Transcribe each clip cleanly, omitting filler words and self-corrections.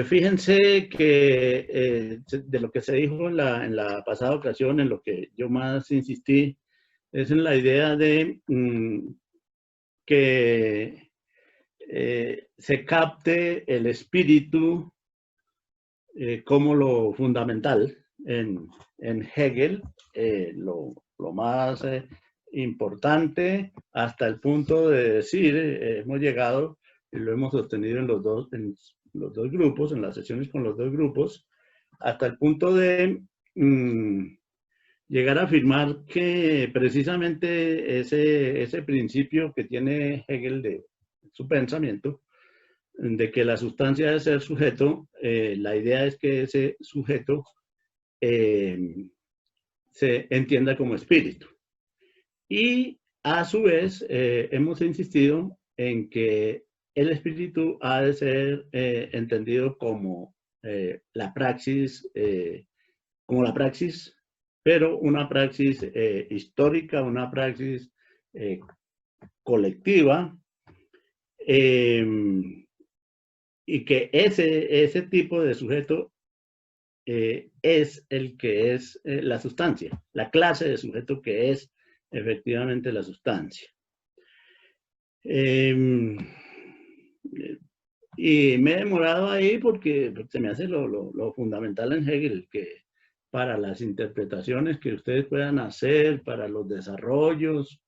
Fíjense que de lo que se dijo en la pasada ocasión, en lo que yo más insistí, es en la idea de que se capte el espíritu como lo fundamental en Hegel, lo más importante, hasta el punto de decir, hemos llegado, y lo hemos sostenido en los dos grupos, en las sesiones con los dos grupos, hasta el punto de llegar a afirmar que precisamente ese principio que tiene Hegel de su pensamiento, de que la sustancia debe ser sujeto, la idea es que ese sujeto se entienda como espíritu. Y a su vez hemos insistido en que el espíritu ha de ser entendido como la praxis, pero una praxis histórica, una praxis colectiva, y que ese tipo de sujeto es el que es la sustancia, la clase de sujeto que es efectivamente la sustancia. Y me he demorado ahí porque se me hace lo fundamental en Hegel, que para las interpretaciones que ustedes puedan hacer, para los desarrollos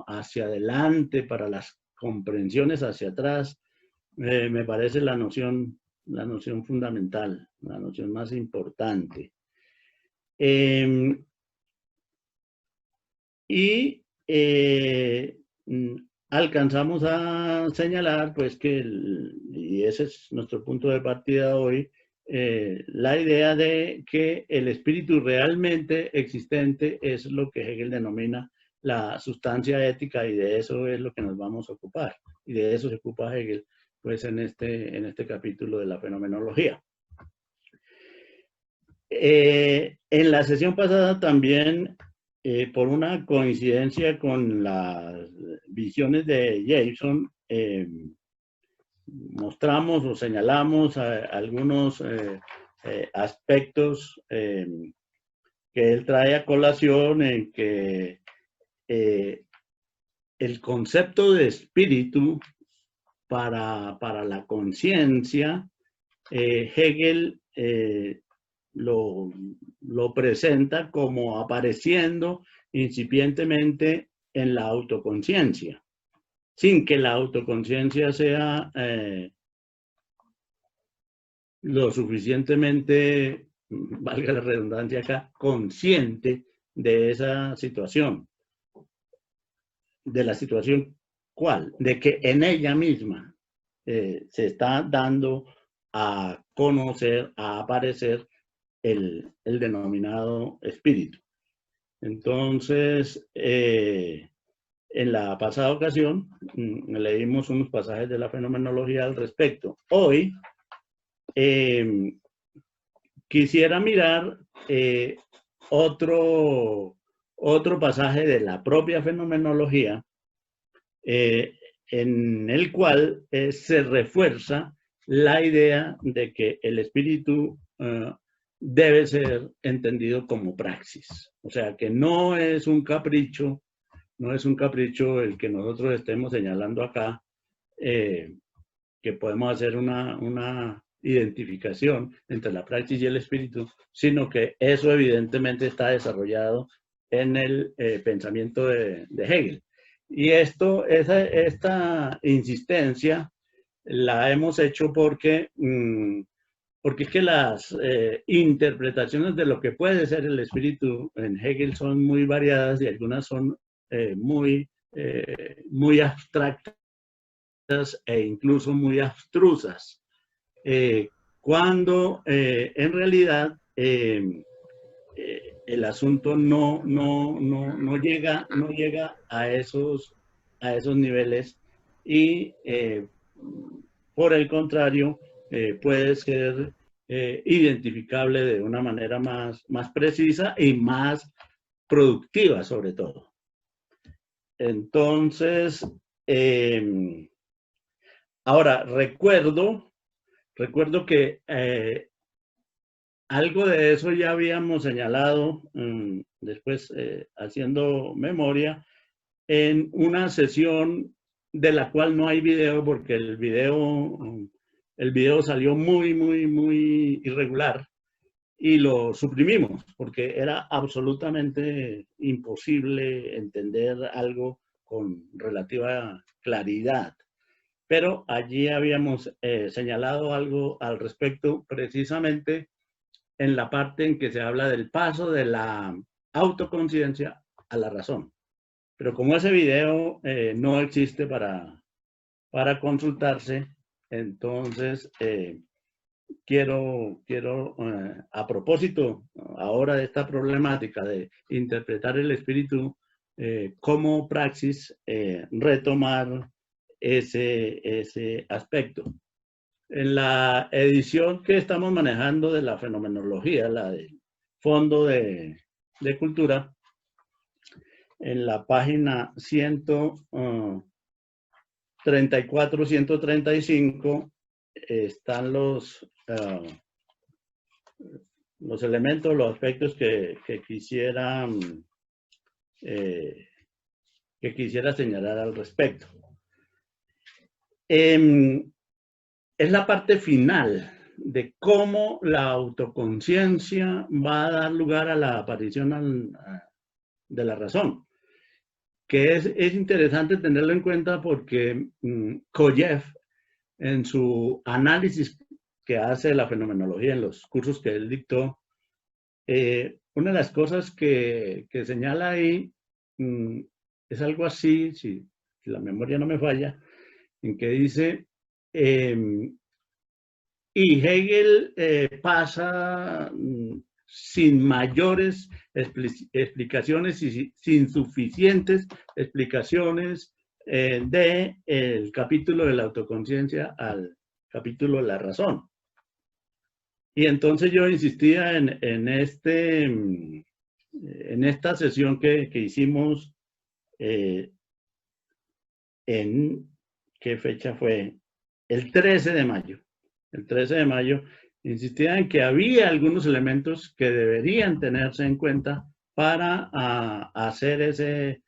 hacia adelante, para las comprensiones hacia atrás, me parece la noción fundamental, la noción más importante. Alcanzamos a señalar, pues, y ese es nuestro punto de partida hoy, la idea de que el espíritu realmente existente es lo que Hegel denomina la sustancia ética, y de eso es lo que nos vamos a ocupar. Y de eso se ocupa Hegel, pues, en este capítulo de la fenomenología. En la sesión pasada también, por una coincidencia con las visiones de Jason, mostramos o señalamos algunos aspectos que él trae a colación, en que el concepto de espíritu para la conciencia, Hegel lo presenta como apareciendo incipientemente en la autoconciencia, sin que la autoconciencia sea lo suficientemente, valga la redundancia acá, consciente de esa situación. ¿De la situación cuál? De que en ella misma se está dando a conocer, a aparecer el denominado espíritu. Entonces, en la pasada ocasión leímos unos pasajes de la fenomenología al respecto. Hoy quisiera mirar otro pasaje de la propia fenomenología, en el cual se refuerza la idea de que el espíritu debe ser entendido como praxis. O sea, que no es un capricho, el que nosotros estemos señalando acá, que podemos hacer una identificación entre la praxis y el espíritu, sino que eso evidentemente está desarrollado en el pensamiento de Hegel. Y esta insistencia la hemos hecho porque es que las interpretaciones de lo que puede ser el espíritu en Hegel son muy variadas, y algunas son muy abstractas e incluso muy abstrusas, cuando en realidad el asunto no llega a esos niveles, y por el contrario puede ser identificable de una manera más precisa y más productiva, sobre todo. Entonces, Ahora, recuerdo que algo de eso ya habíamos señalado después haciendo memoria en una sesión de la cual no hay video porque el video salió muy irregular y lo suprimimos porque era absolutamente imposible entender algo con relativa claridad. Pero allí habíamos señalado algo al respecto precisamente en la parte en que se habla del paso de la autoconciencia a la razón. Pero como ese video no existe para consultarse, entonces quiero a propósito ahora de esta problemática de interpretar el espíritu como praxis, retomar ese aspecto. En la edición que estamos manejando de la fenomenología, la del Fondo de Cultura, en la página 134, 135, están los elementos, los aspectos que quisiera señalar al respecto. Es la parte final de cómo la autoconciencia va a dar lugar a la aparición de la razón, que es interesante tenerlo en cuenta porque Kojev, en su análisis que hace de la fenomenología en los cursos que él dictó, una de las cosas que señala ahí es algo así, si la memoria no me falla, en que dice, y Hegel pasa sin mayores explicaciones y sin suficientes explicaciones del capítulo de la autoconciencia al capítulo de la razón. Y entonces yo insistía en esta sesión que hicimos en, ¿qué fecha fue? El 13 de mayo. El 13 de mayo insistía en que había algunos elementos que deberían tenerse en cuenta para hacer ese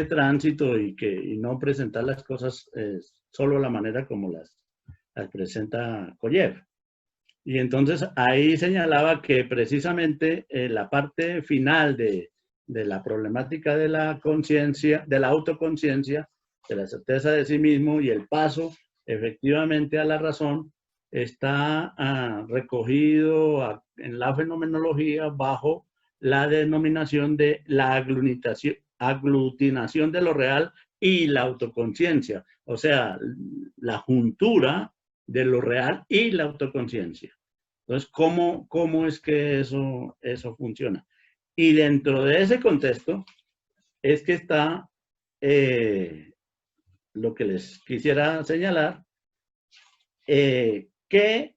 tránsito y no presentar las cosas solo la manera como las presenta Kojev. Y entonces ahí señalaba que precisamente la parte final de la problemática de la conciencia, de la autoconciencia, de la certeza de sí mismo y el paso efectivamente a la razón, está recogido en la fenomenología bajo la denominación de la aglutinación de lo real y la autoconciencia, o sea, la juntura de lo real y la autoconciencia. Entonces, ¿cómo es que eso funciona? Y dentro de ese contexto es que está lo que les quisiera señalar, que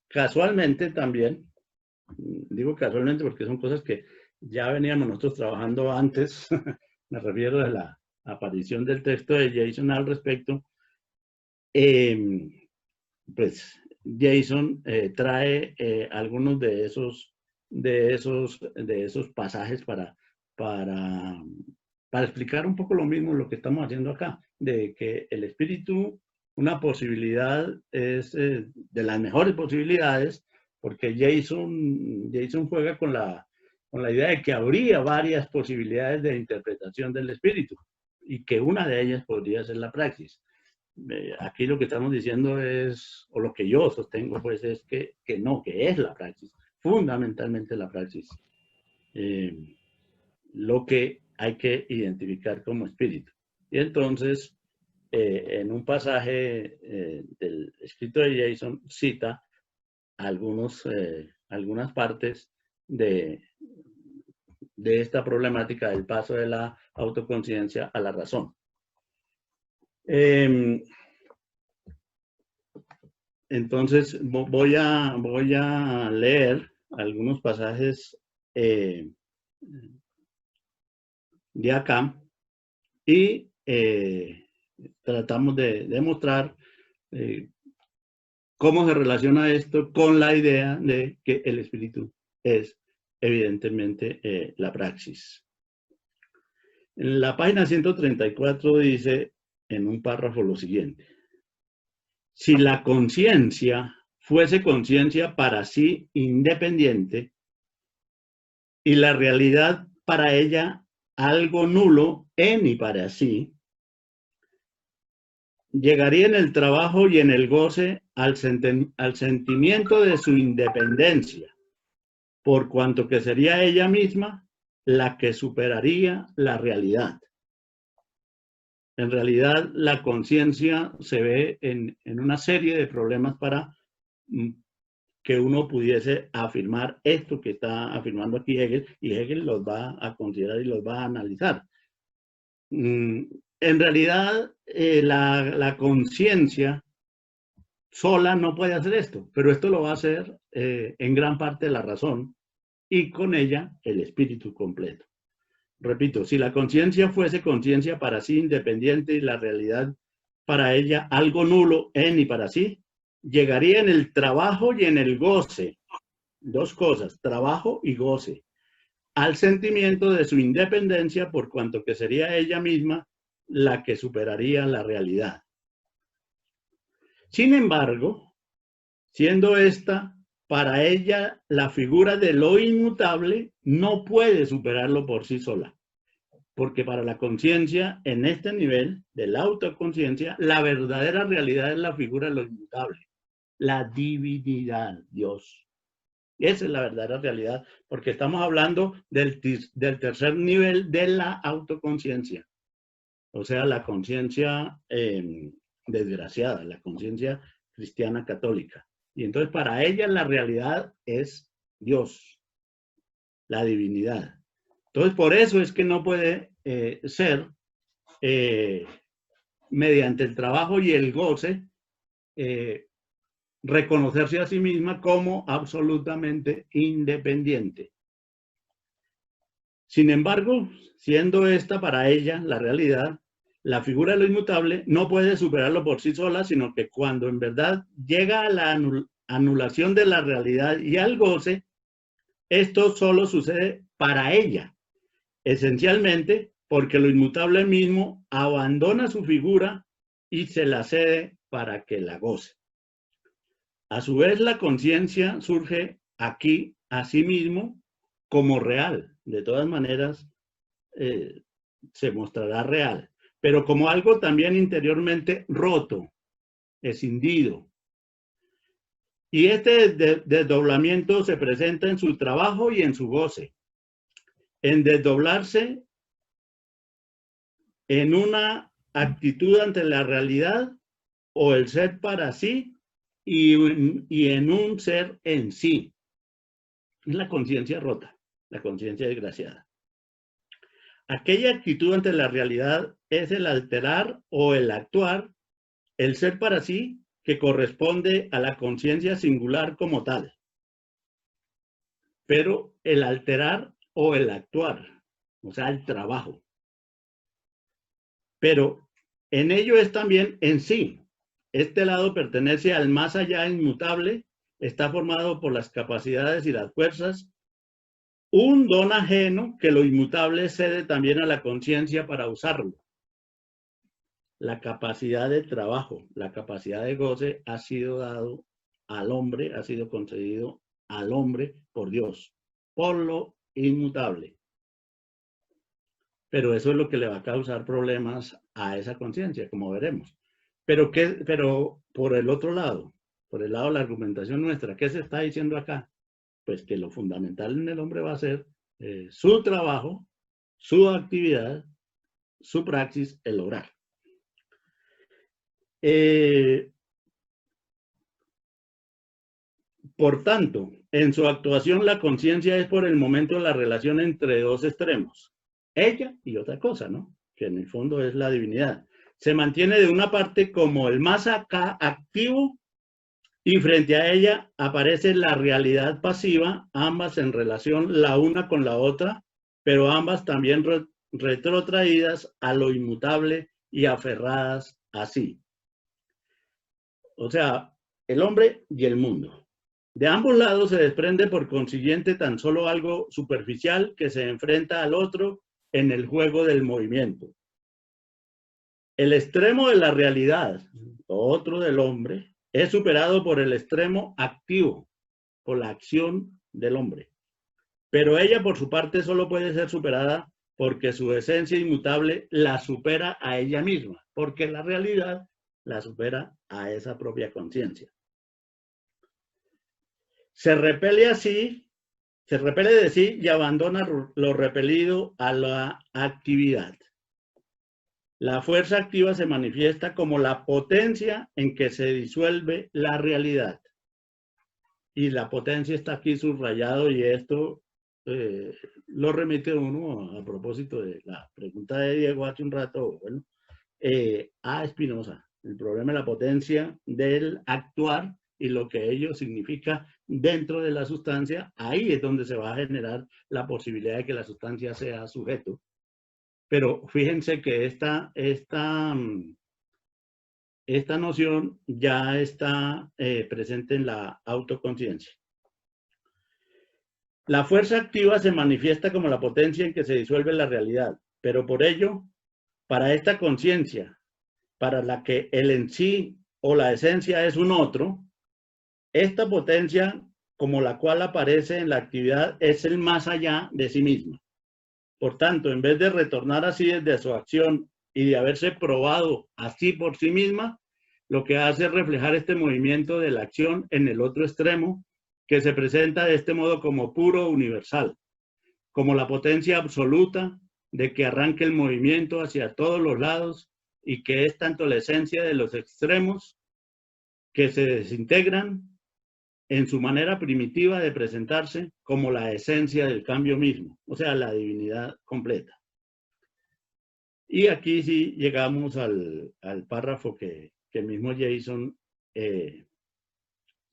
casualmente también, digo casualmente porque son cosas que ya veníamos nosotros trabajando antes, me refiero a la aparición del texto de Jason al respecto, pues Jason trae algunos de esos pasajes para explicar un poco lo mismo lo que estamos haciendo acá, de que el espíritu, una posibilidad es de las mejores posibilidades, porque Jason juega con la idea de que habría varias posibilidades de interpretación del espíritu y que una de ellas podría ser la praxis. Aquí lo que estamos diciendo es, o lo que yo sostengo, pues es que no, que es la praxis, fundamentalmente la praxis, lo que hay que identificar como espíritu. Y entonces, en un pasaje del escrito de Jason, cita algunas partes de esta problemática del paso de la autoconciencia a la razón. Entonces voy a leer algunos pasajes de acá y tratamos de demostrar ¿Cómo se relaciona esto con la idea de que el espíritu es evidentemente la praxis? En la página 134 dice en un párrafo lo siguiente: si la conciencia fuese conciencia para sí independiente y la realidad para ella algo nulo en y para sí, llegaría en el trabajo y en el goce al sentimiento de su independencia, por cuanto que sería ella misma la que superaría la realidad. En realidad, la conciencia se ve en una serie de problemas para que uno pudiese afirmar esto que está afirmando aquí Hegel, y Hegel los va a considerar y los va a analizar. En realidad, la conciencia sola no puede hacer esto, pero esto lo va a hacer en gran parte la razón y con ella el espíritu completo. Repito, si la conciencia fuese conciencia para sí independiente y la realidad para ella algo nulo en y para sí, llegaría en el trabajo y en el goce, dos cosas, trabajo y goce, al sentimiento de su independencia por cuanto que sería ella misma la que superaría la realidad. Sin embargo, siendo esta para ella la figura de lo inmutable, no puede superarlo por sí sola. Porque para la conciencia, en este nivel de la autoconciencia, la verdadera realidad es la figura de lo inmutable, la divinidad, Dios. Esa es la verdadera realidad, porque estamos hablando del tercer nivel de la autoconciencia. O sea, la conciencia desgraciada, la conciencia cristiana católica. Y entonces para ella la realidad es Dios, la divinidad. Entonces por eso es que no puede ser mediante el trabajo y el goce reconocerse a sí misma como absolutamente independiente. Sin embargo, siendo esta para ella la realidad, la figura de lo inmutable no puede superarlo por sí sola, sino que cuando en verdad llega a la anulación de la realidad y al goce, esto solo sucede para ella, esencialmente porque lo inmutable mismo abandona su figura y se la cede para que la goce. A su vez, la conciencia surge aquí a sí mismo como real. De todas maneras, se mostrará real, pero como algo también interiormente roto, escindido. Y este desdoblamiento se presenta en su trabajo y en su goce. En desdoblarse en una actitud ante la realidad o el ser para sí y en un ser en sí. Es la conciencia rota, la conciencia desgraciada. Aquella actitud ante la realidad es el alterar o el actuar, el ser para sí, que corresponde a la conciencia singular como tal. Pero el alterar o el actuar, o sea, el trabajo. Pero en ello es también en sí. Este lado pertenece al más allá inmutable, está formado por las capacidades y las fuerzas, un don ajeno que lo inmutable cede también a la conciencia para usarlo. La capacidad de trabajo, la capacidad de goce ha sido dado al hombre, ha sido concedido al hombre por Dios, por lo inmutable. Pero eso es lo que le va a causar problemas a esa conciencia, como veremos. Pero por el otro lado, por el lado de la argumentación nuestra, ¿qué se está diciendo acá? Pues que lo fundamental en el hombre va a ser su trabajo, su actividad, su praxis, el obrar. Por tanto, en su actuación la conciencia es por el momento la relación entre dos extremos, ella y otra cosa, ¿no? Que en el fondo es la divinidad. Se mantiene de una parte como el más acá activo y frente a ella aparece la realidad pasiva, ambas en relación la una con la otra, pero ambas también retrotraídas a lo inmutable y aferradas a sí. o sea, el hombre y el mundo. De ambos lados se desprende por consiguiente tan solo algo superficial que se enfrenta al otro en el juego del movimiento. El extremo de la realidad, otro del hombre, es superado por el extremo activo, por la acción del hombre. Pero ella por su parte solo puede ser superada porque su esencia inmutable la supera a ella misma, porque la realidad la supera a esa propia conciencia. Se repele de sí y abandona lo repelido a la actividad. La fuerza activa se manifiesta como la potencia en que se disuelve la realidad. Y la potencia está aquí subrayado y esto lo remite uno a propósito de la pregunta de Diego hace un rato, bueno, a Spinoza. El problema de la potencia del actuar y lo que ello significa dentro de la sustancia, ahí es donde se va a generar la posibilidad de que la sustancia sea sujeto. Pero fíjense que esta noción ya está presente en la autoconciencia. La fuerza activa se manifiesta como la potencia en que se disuelve la realidad, pero por ello, para esta conciencia, para la que el en sí o la esencia es un otro, esta potencia como la cual aparece en la actividad es el más allá de sí misma. Por tanto, en vez de retornar así desde su acción y de haberse probado así por sí misma, lo que hace es reflejar este movimiento de la acción en el otro extremo, que se presenta de este modo como puro universal, como la potencia absoluta de que arranque el movimiento hacia todos los lados y que es tanto la esencia de los extremos que se desintegran en su manera primitiva de presentarse como la esencia del cambio mismo, o sea, la divinidad completa. Y aquí sí llegamos al párrafo que el mismo Jason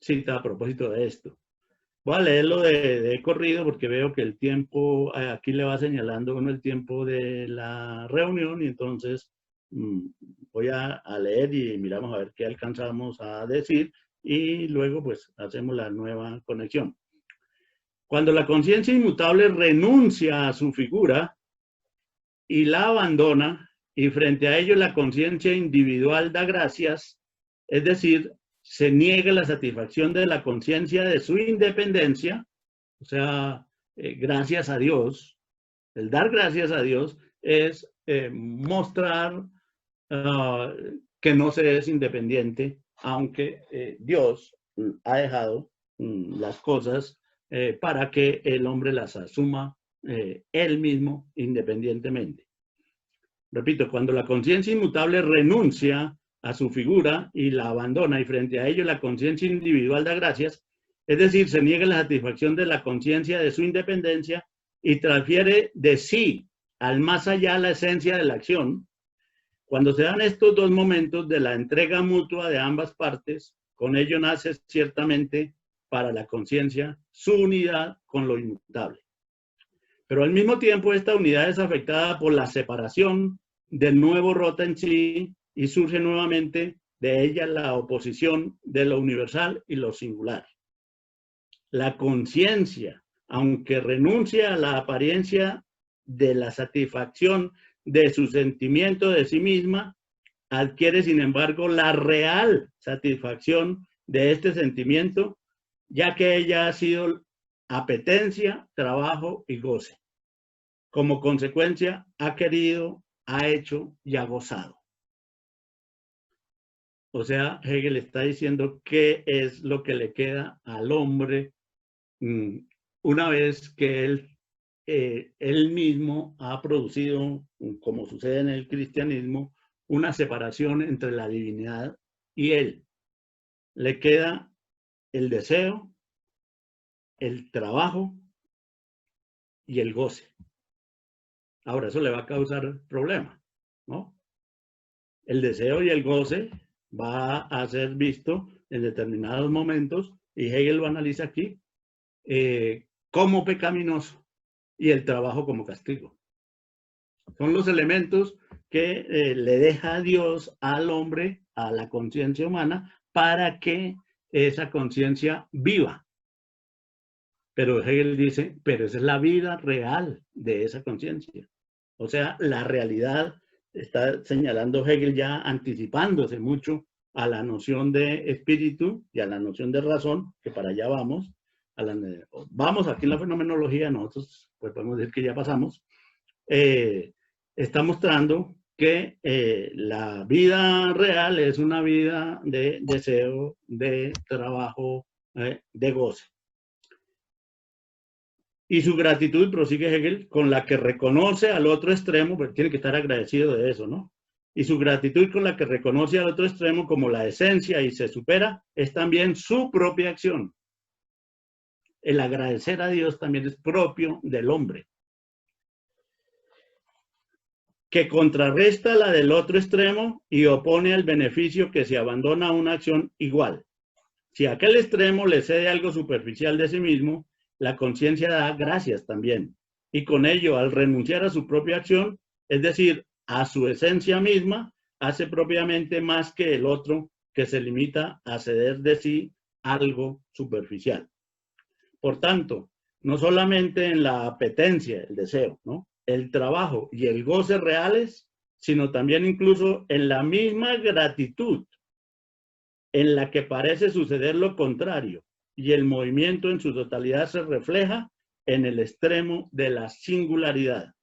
cita a propósito de esto. Voy a leerlo de corrido porque veo que el tiempo, aquí le va señalando uno el tiempo de la reunión y entonces voy a leer y miramos a ver qué alcanzamos a decir y luego pues hacemos la nueva conexión. Cuando la conciencia inmutable renuncia a su figura y la abandona y frente a ello la conciencia individual da gracias, es decir, se niega la satisfacción de la conciencia de su independencia, o sea, gracias a Dios. El dar gracias a Dios es mostrar que no se es independiente, aunque Dios ha dejado las cosas para que el hombre las asuma él mismo independientemente. Repito, cuando la conciencia inmutable renuncia a su figura y la abandona y frente a ello la conciencia individual da gracias, es decir, se niega la satisfacción de la conciencia de su independencia y transfiere de sí al más allá la esencia de la acción. Cuando se dan estos dos momentos de la entrega mutua de ambas partes, con ello nace ciertamente para la conciencia su unidad con lo inmutable. Pero al mismo tiempo esta unidad es afectada por la separación, de nuevo rota en sí y surge nuevamente de ella la oposición de lo universal y lo singular. La conciencia, aunque renuncia a la apariencia de la satisfacción de su sentimiento de sí misma, adquiere sin embargo la real satisfacción de este sentimiento, ya que ella ha sido apetencia, trabajo y goce. Como consecuencia, ha querido, ha hecho y ha gozado. O sea, Hegel está diciendo qué es lo que le queda al hombre una vez que él mismo ha producido, como sucede en el cristianismo, una separación entre la divinidad y él. Le queda el deseo, el trabajo y el goce. Ahora, eso le va a causar problemas, ¿no? El deseo y el goce va a ser visto en determinados momentos y Hegel lo analiza aquí como pecaminoso y el trabajo como castigo. Son los elementos que le deja Dios al hombre, a la conciencia humana, para que esa conciencia viva. Pero Hegel dice, pero esa es la vida real de esa conciencia. O sea, la realidad, está señalando Hegel ya anticipándose mucho a la noción de espíritu y a la noción de razón, que para allá vamos. Vamos aquí en la fenomenología, nosotros pues podemos decir que ya pasamos. Está mostrando que la vida real es una vida de deseo, de trabajo, de goce. Y su gratitud, prosigue Hegel, con la que reconoce al otro extremo, porque tiene que estar agradecido de eso, ¿no? Y su gratitud con la que reconoce al otro extremo como la esencia y se supera, es también su propia acción. El agradecer a Dios también es propio del hombre, que contrarresta la del otro extremo y opone al beneficio que se abandona a una acción igual. Si a aquel extremo le cede algo superficial de sí mismo, la conciencia da gracias también. Y con ello, al renunciar a su propia acción, es decir, a su esencia misma, hace propiamente más que el otro que se limita a ceder de sí algo superficial. Por tanto, no solamente en la apetencia, el deseo, ¿no?, el trabajo y el goce reales, sino también incluso en la misma gratitud en la que parece suceder lo contrario, y el movimiento en su totalidad se refleja en el extremo de la singularidad.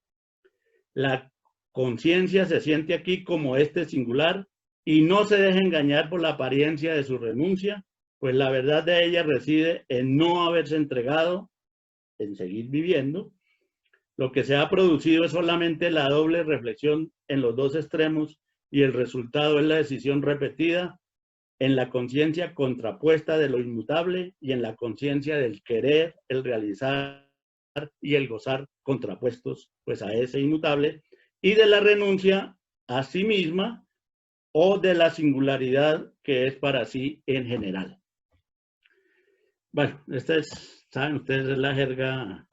La conciencia se siente aquí como este singular y no se deja engañar por la apariencia de su renuncia, pues la verdad de ella reside en no haberse entregado, en seguir viviendo. Lo que se ha producido es solamente la doble reflexión en los dos extremos y el resultado es la decisión repetida en la conciencia contrapuesta de lo inmutable y en la conciencia del querer, el realizar y el gozar contrapuestos pues a ese inmutable, y de la renuncia a sí misma o de la singularidad que es para sí en general. Bueno, esta es, saben ustedes, es la jerga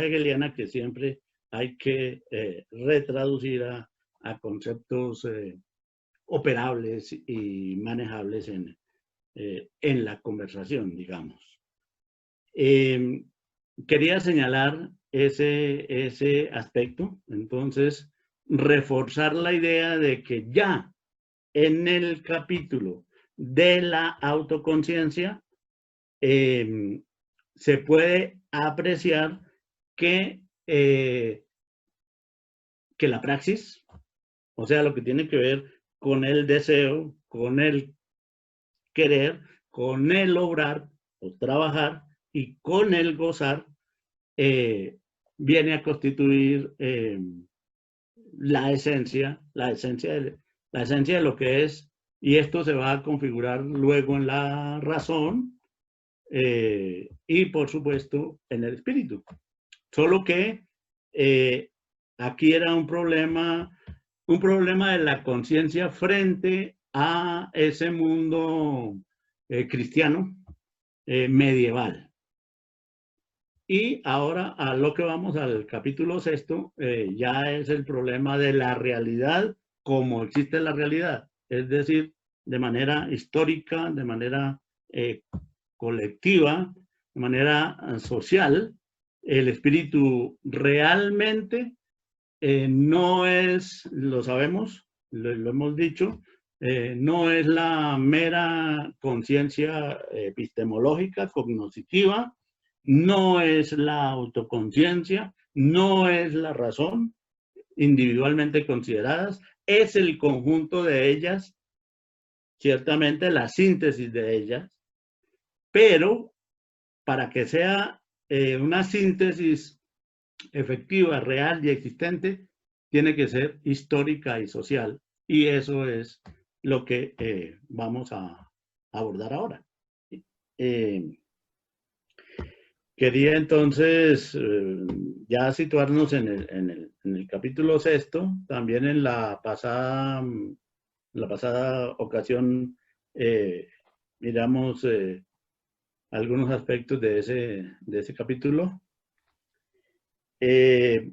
hegeliana que siempre hay que retraducir a conceptos operables y manejables en la conversación, digamos. Quería señalar ese aspecto, entonces, reforzar la idea de que ya en el capítulo de la autoconciencia se puede apreciar que la praxis, o sea, lo que tiene que ver con el deseo, con el querer, con el obrar o trabajar y con el gozar, viene a constituir la esencia de lo que es, y esto se va a configurar luego en la razón y por supuesto en el espíritu. Solo que aquí era un problema de la conciencia frente a ese mundo cristiano medieval. Y ahora a lo que vamos al capítulo 6, ya es el problema de la realidad como existe la realidad, es decir, de manera histórica, de manera colectiva, de manera social. El espíritu realmente no es, lo sabemos, lo hemos dicho, no es la mera conciencia epistemológica, cognoscitiva, no es la autoconciencia, no es la razón individualmente consideradas, es el conjunto de ellas, ciertamente la síntesis de ellas, pero para que sea una síntesis efectiva, real y existente, tiene que ser histórica y social. Y eso es lo que vamos a abordar ahora. Quería entonces ya situarnos en el capítulo 6, también en la pasada ocasión miramos algunos aspectos de ese capítulo. Que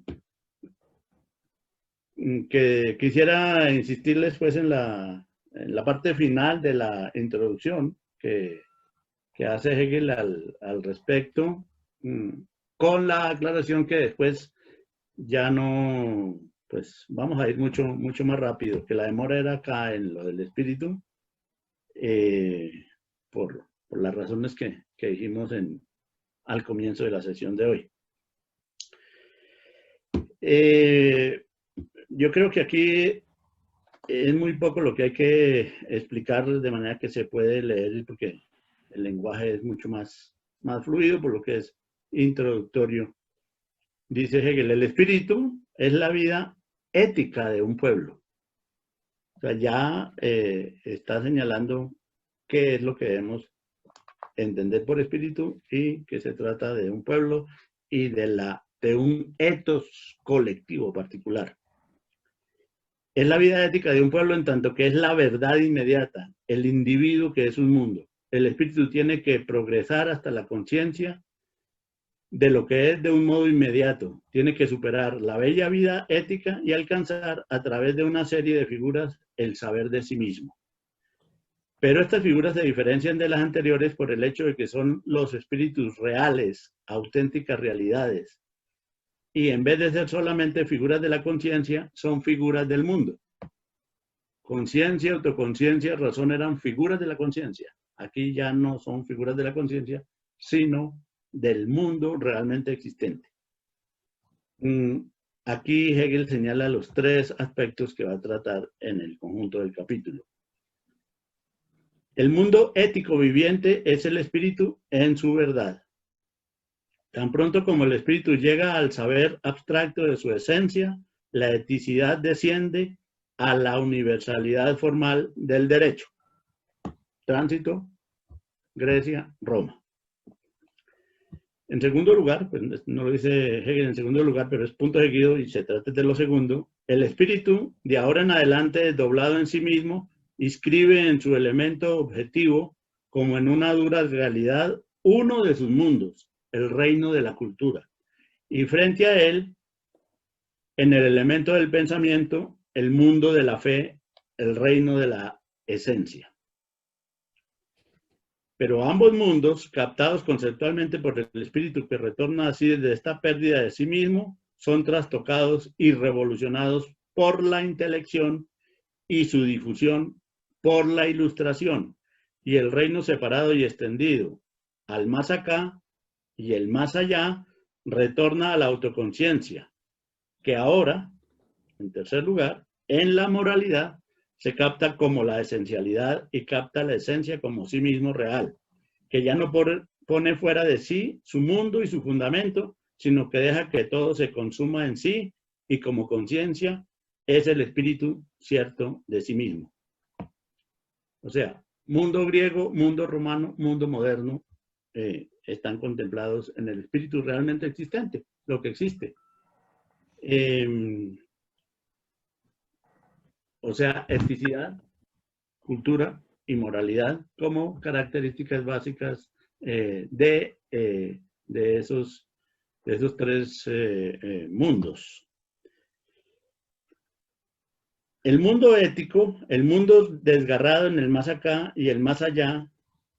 quisiera insistirles pues en la en la parte final de la introducción que hace Hegel al respecto, con la aclaración que después ya no, pues vamos a ir mucho más rápido, que la demora era acá en lo del espíritu, por las razones que dijimos al comienzo de la sesión de hoy. Yo creo que aquí es muy poco lo que hay que explicar de manera que se puede leer, porque el lenguaje es mucho más fluido, por lo que es introductorio. Dice Hegel, el espíritu es la vida ética de un pueblo. O sea, ya está señalando qué es lo que debemos entender por espíritu y que se trata de un pueblo y de un ethos colectivo particular. Es la vida ética de un pueblo en tanto que es la verdad inmediata, el individuo que es un mundo. El espíritu tiene que progresar hasta la conciencia de lo que es de un modo inmediato. Tiene que superar la bella vida ética y alcanzar a través de una serie de figuras el saber de sí mismo. Pero estas figuras se diferencian de las anteriores por el hecho de que son los espíritus reales, auténticas realidades. Y en vez de ser solamente figuras de la conciencia, son figuras del mundo. Conciencia, autoconciencia, razón eran figuras de la conciencia. Aquí ya no son figuras de la conciencia, sino del mundo realmente existente. Aquí Hegel señala los tres aspectos que va a tratar en el conjunto del capítulo. El mundo ético viviente es el espíritu en su verdad. Tan pronto como el espíritu llega al saber abstracto de su esencia, la eticidad desciende a la universalidad formal del derecho. Tránsito, Grecia, Roma. En segundo lugar, pues no lo dice Hegel en segundo lugar, pero es punto seguido y se trata de lo segundo, el espíritu de ahora en adelante desdoblado en sí mismo inscribe en su elemento objetivo como en una dura realidad uno de sus mundos, el reino de la cultura. Y frente a él, en el elemento del pensamiento, el mundo de la fe, el reino de la esencia. Pero ambos mundos, captados conceptualmente por el espíritu que retorna así desde esta pérdida de sí mismo, son trastocados y revolucionados por la intelección y su difusión por la ilustración, y el reino separado y extendido al más acá y el más allá retorna a la autoconciencia, que ahora, en tercer lugar, en la moralidad, se capta como la esencialidad y capta la esencia como sí mismo real, que ya no pone fuera de sí su mundo y su fundamento, sino que deja que todo se consuma en sí y como conciencia es el espíritu cierto de sí mismo. O sea, mundo griego, mundo romano, mundo moderno están contemplados en el espíritu realmente existente, lo que existe. O sea, eticidad, cultura y moralidad como características básicas de esos tres mundos. El mundo ético, el mundo desgarrado en el más acá y el más allá,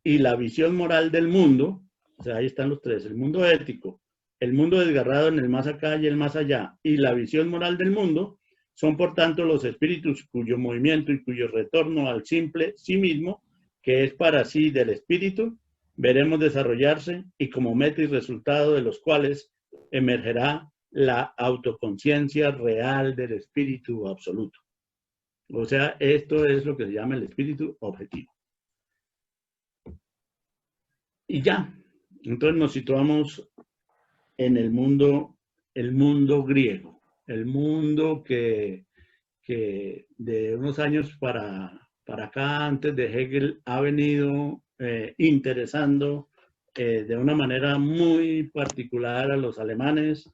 y la visión moral del mundo, o sea, ahí están los tres, el mundo ético, el mundo desgarrado en el más acá y el más allá, y la visión moral del mundo, son por tanto los espíritus cuyo movimiento y cuyo retorno al simple sí mismo, que es para sí del espíritu, veremos desarrollarse y como meta y resultado de los cuales emergerá la autoconciencia real del espíritu absoluto. O sea, esto es lo que se llama el espíritu objetivo. Y ya, entonces nos situamos en el mundo griego, el mundo que de unos años para acá, antes de Hegel, ha venido interesando de una manera muy particular a los alemanes,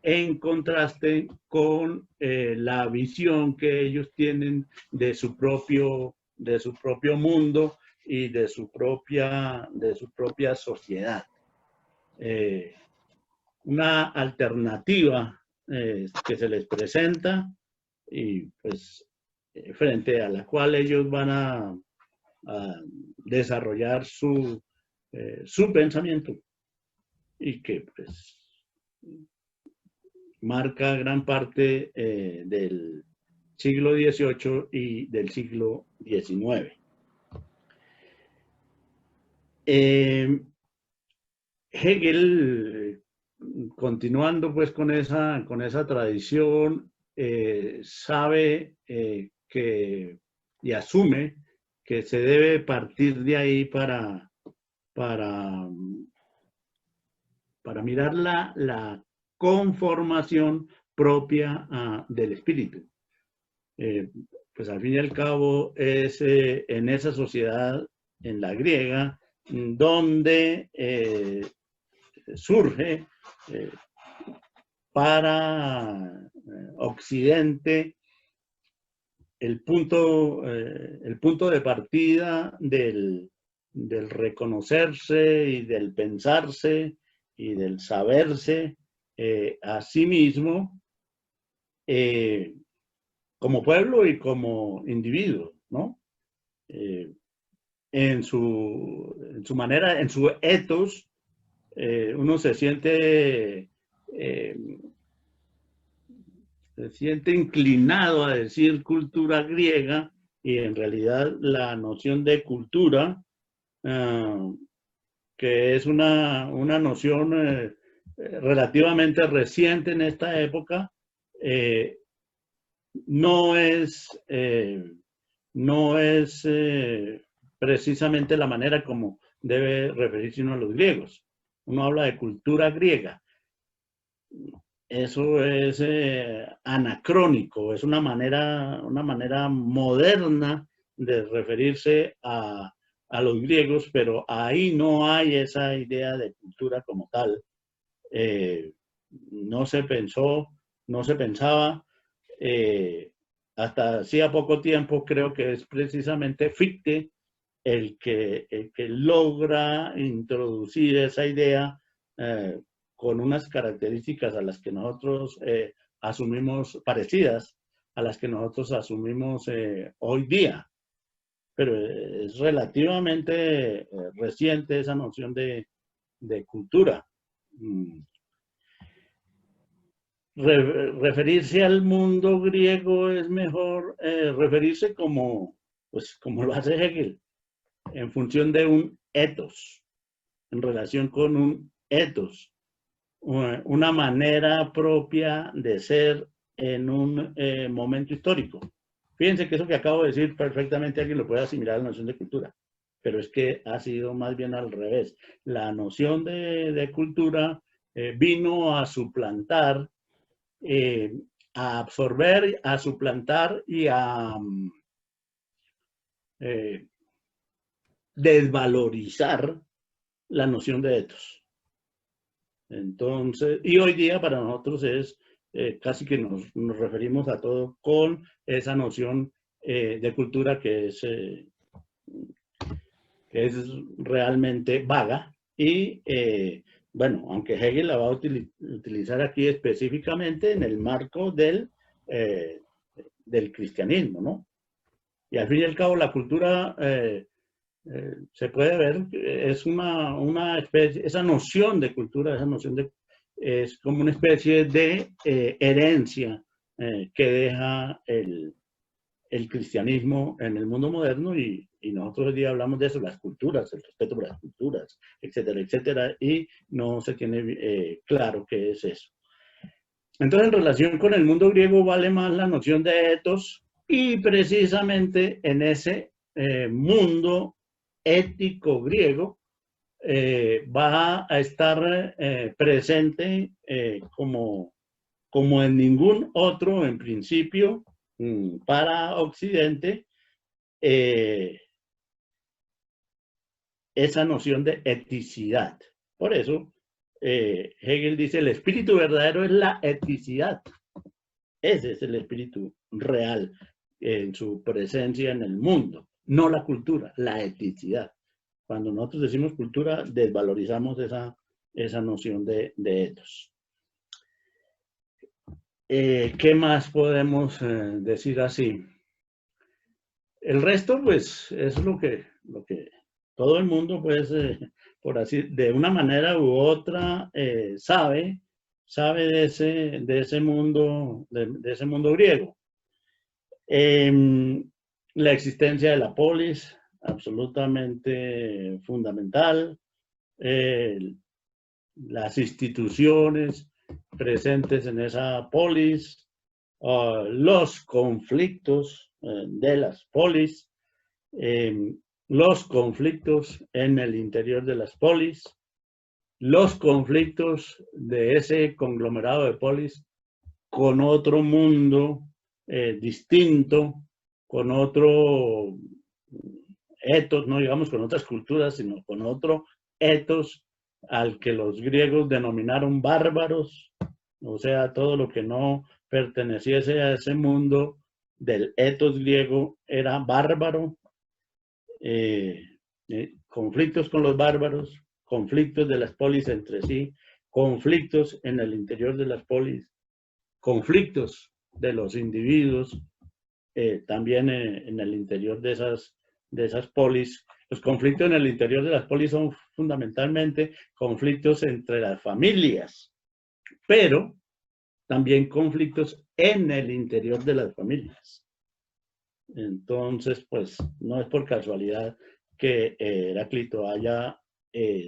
en contraste con la visión que ellos tienen de su propio mundo y de su propia sociedad. Una alternativa que se les presenta y pues frente a la cual ellos van a desarrollar su pensamiento, y que pues marca gran parte del siglo XVIII y del siglo XIX. Hegel, continuando pues con esa tradición, sabe y asume que se debe partir de ahí para mirar la conformación propia del espíritu. Pues al fin y al cabo es en esa sociedad, en la griega, donde surge para Occidente el punto de partida del reconocerse y del pensarse y del saberse a sí mismo como pueblo y como individuo, ¿no? En su manera, en su ethos, uno se siente inclinado a decir cultura griega, y en realidad la noción de cultura, que es una noción relativamente reciente en esta época, no es precisamente la manera como debe referirse uno a los griegos. Uno habla de cultura griega. Eso es anacrónico, es una manera moderna de referirse a los griegos, pero ahí no hay esa idea de cultura como tal. No se pensó, no se pensaba. Hasta hacía poco tiempo creo que es precisamente Fichte el que logra introducir esa idea con unas características a las que nosotros asumimos, parecidas a las que nosotros asumimos hoy día. Pero es relativamente reciente esa noción de cultura. Referirse al mundo griego es mejor referirse como lo hace Hegel, en función de un ethos, en relación con un ethos, una manera propia de ser en un momento histórico. Fíjense que eso que acabo de decir perfectamente alguien lo puede asimilar a la noción de cultura, pero es que ha sido más bien al revés. La noción de cultura vino a suplantar, a absorber, a suplantar y a desvalorizar la noción de ethos. Entonces, y hoy día para nosotros es casi que nos referimos a todo con esa noción de cultura que es realmente vaga y bueno, aunque Hegel la va a utilizar aquí específicamente en el marco del cristianismo, ¿no? Y al fin y al cabo la cultura se puede ver, es una especie, esa noción de cultura, es como una especie de herencia que deja el cristianismo en el mundo moderno, y nosotros hoy día hablamos de eso, las culturas, el respeto por las culturas, etcétera, etcétera, y no se tiene claro qué es eso. Entonces, en relación con el mundo griego, vale más la noción de ethos, y precisamente en ese mundo ético griego va a estar presente como en ningún otro, en principio, para Occidente, esa noción de eticidad. Por eso, Hegel dice, el espíritu verdadero es la eticidad. Ese es el espíritu real en su presencia en el mundo, no la cultura, la eticidad. Cuando nosotros decimos cultura, desvalorizamos esa noción de ethos. ¿Qué más podemos decir así? El resto, pues, es lo que todo el mundo, pues, por así, de una manera u otra, sabe de ese mundo, de ese mundo griego. La existencia de la polis, absolutamente fundamental. Las instituciones presentes en esa polis, los conflictos de las polis, los conflictos en el interior de las polis, los conflictos de ese conglomerado de polis con otro mundo distinto, con otro etos, no digamos con otras culturas, sino con otro etos al que los griegos denominaron bárbaros, o sea, todo lo que no perteneciese a ese mundo del etos griego era bárbaro. Conflictos con los bárbaros, conflictos de las polis entre sí, conflictos en el interior de las polis, conflictos de los individuos también en el interior de esas polis. Los conflictos en el interior de las polis son fundamentalmente conflictos entre las familias, pero también conflictos en el interior de las familias. Entonces, pues, no es por casualidad que Heráclito haya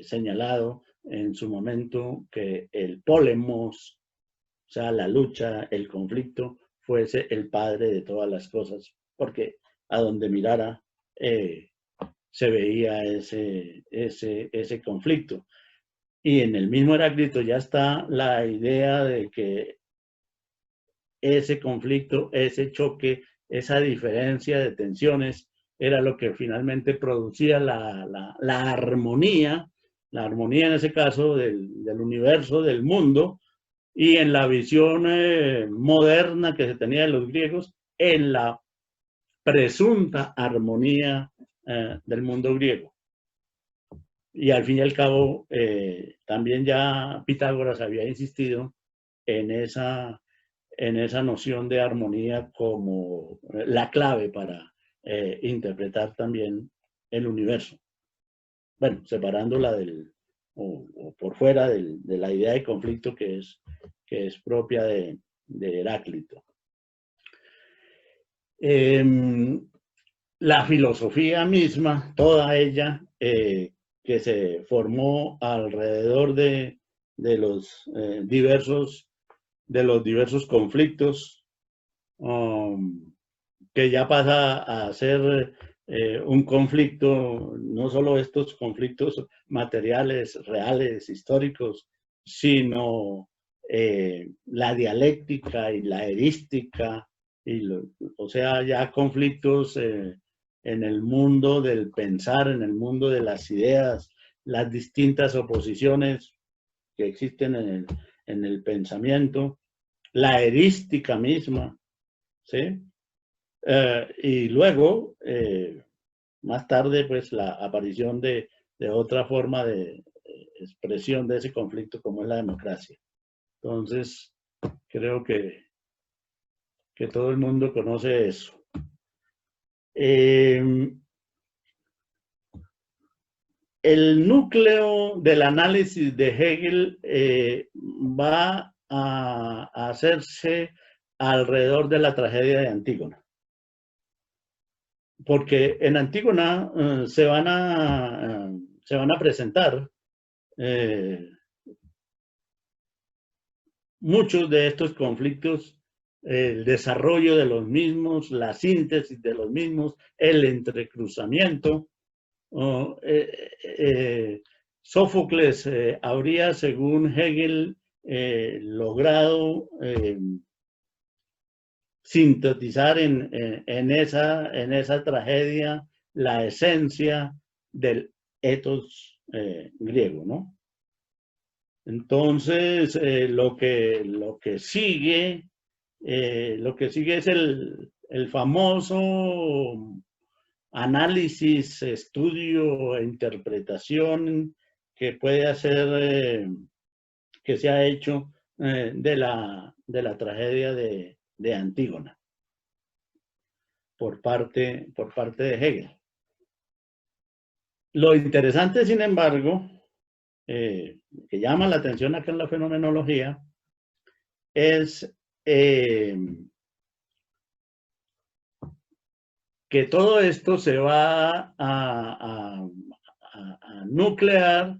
señalado en su momento que el polemos, o sea, la lucha, el conflicto, fuese el padre de todas las cosas, porque a donde mirara se veía ese conflicto. Y en el mismo Heráclito ya está la idea de que ese conflicto, ese choque, esa diferencia de tensiones era lo que finalmente producía la armonía en ese caso del universo, del mundo, y en la visión moderna que se tenía de los griegos, en la presunta armonía del mundo griego. Y al fin y al cabo, también ya Pitágoras había insistido en esa noción de armonía como la clave para interpretar también el universo. Bueno, separándola o por fuera de la idea de conflicto que es propia de Heráclito. La filosofía misma, toda ella, que se formó alrededor de los diversos conflictos, que ya pasa a ser un conflicto, no solo estos conflictos materiales, reales, históricos, sino la dialéctica y la erística, o sea, ya conflictos en el mundo del pensar, en el mundo de las ideas, las distintas oposiciones que existen en el pensamiento, la erística misma, ¿sí? Y luego, más tarde, pues la aparición de otra forma de expresión de ese conflicto como es la democracia. Entonces, creo que todo el mundo conoce eso. El núcleo del análisis de Hegel va a hacerse alrededor de la tragedia de Antígona. Porque en Antígona se van a presentar muchos de estos conflictos, el desarrollo de los mismos, la síntesis de los mismos, el entrecruzamiento. Sófocles habría, según Hegel, logrado sintetizar en esa tragedia la esencia del etos griego, ¿no? Entonces, lo que sigue es el famoso análisis, estudio e interpretación que puede hacer, que se ha hecho de la tragedia de Antígona. por parte de Hegel. Lo interesante, sin embargo, que llama la atención acá en la fenomenología, es que todo esto se va a nuclear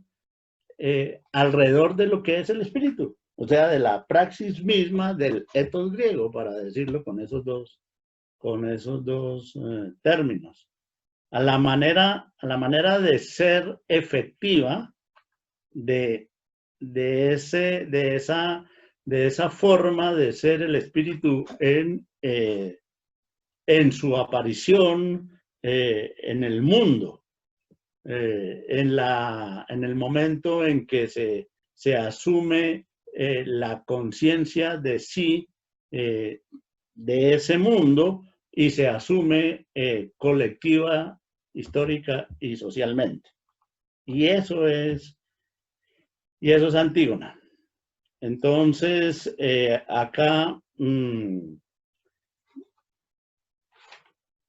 alrededor de lo que es el espíritu, o sea, de la praxis misma del ethos griego, para decirlo con esos dos términos. A la manera de ser efectiva de esa forma de ser el espíritu en su aparición en el mundo, en el momento en que se asume la conciencia de sí, de ese mundo, y se asume colectiva, histórica y socialmente. Y eso es Antígona. Entonces, acá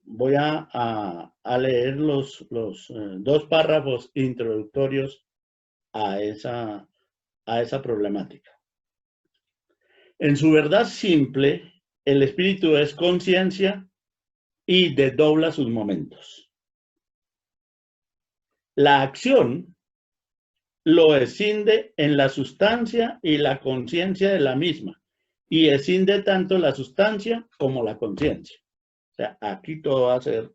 voy a leer los dos párrafos introductorios a esa problemática. En su verdad simple, el espíritu es conciencia y desdobla sus momentos. La acción lo escinde en la sustancia y la conciencia de la misma, y escinde tanto la sustancia como la conciencia. O sea, aquí todo va a ser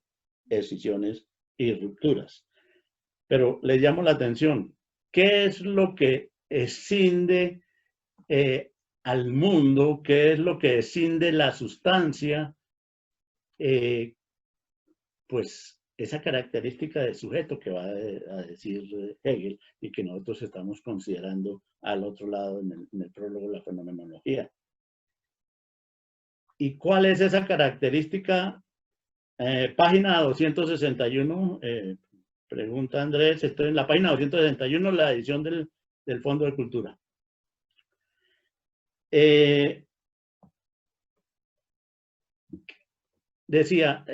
escisiones y rupturas. Pero les llamo la atención, ¿qué es lo que escinde al mundo? ¿Qué es lo que escinde la sustancia? Pues esa característica de sujeto que va a decir Hegel y que nosotros estamos considerando al otro lado en el prólogo de la fenomenología. ¿Y cuál es esa característica? Página 261, pregunta Andrés, estoy en la página 261, la edición del Fondo de Cultura. Decía,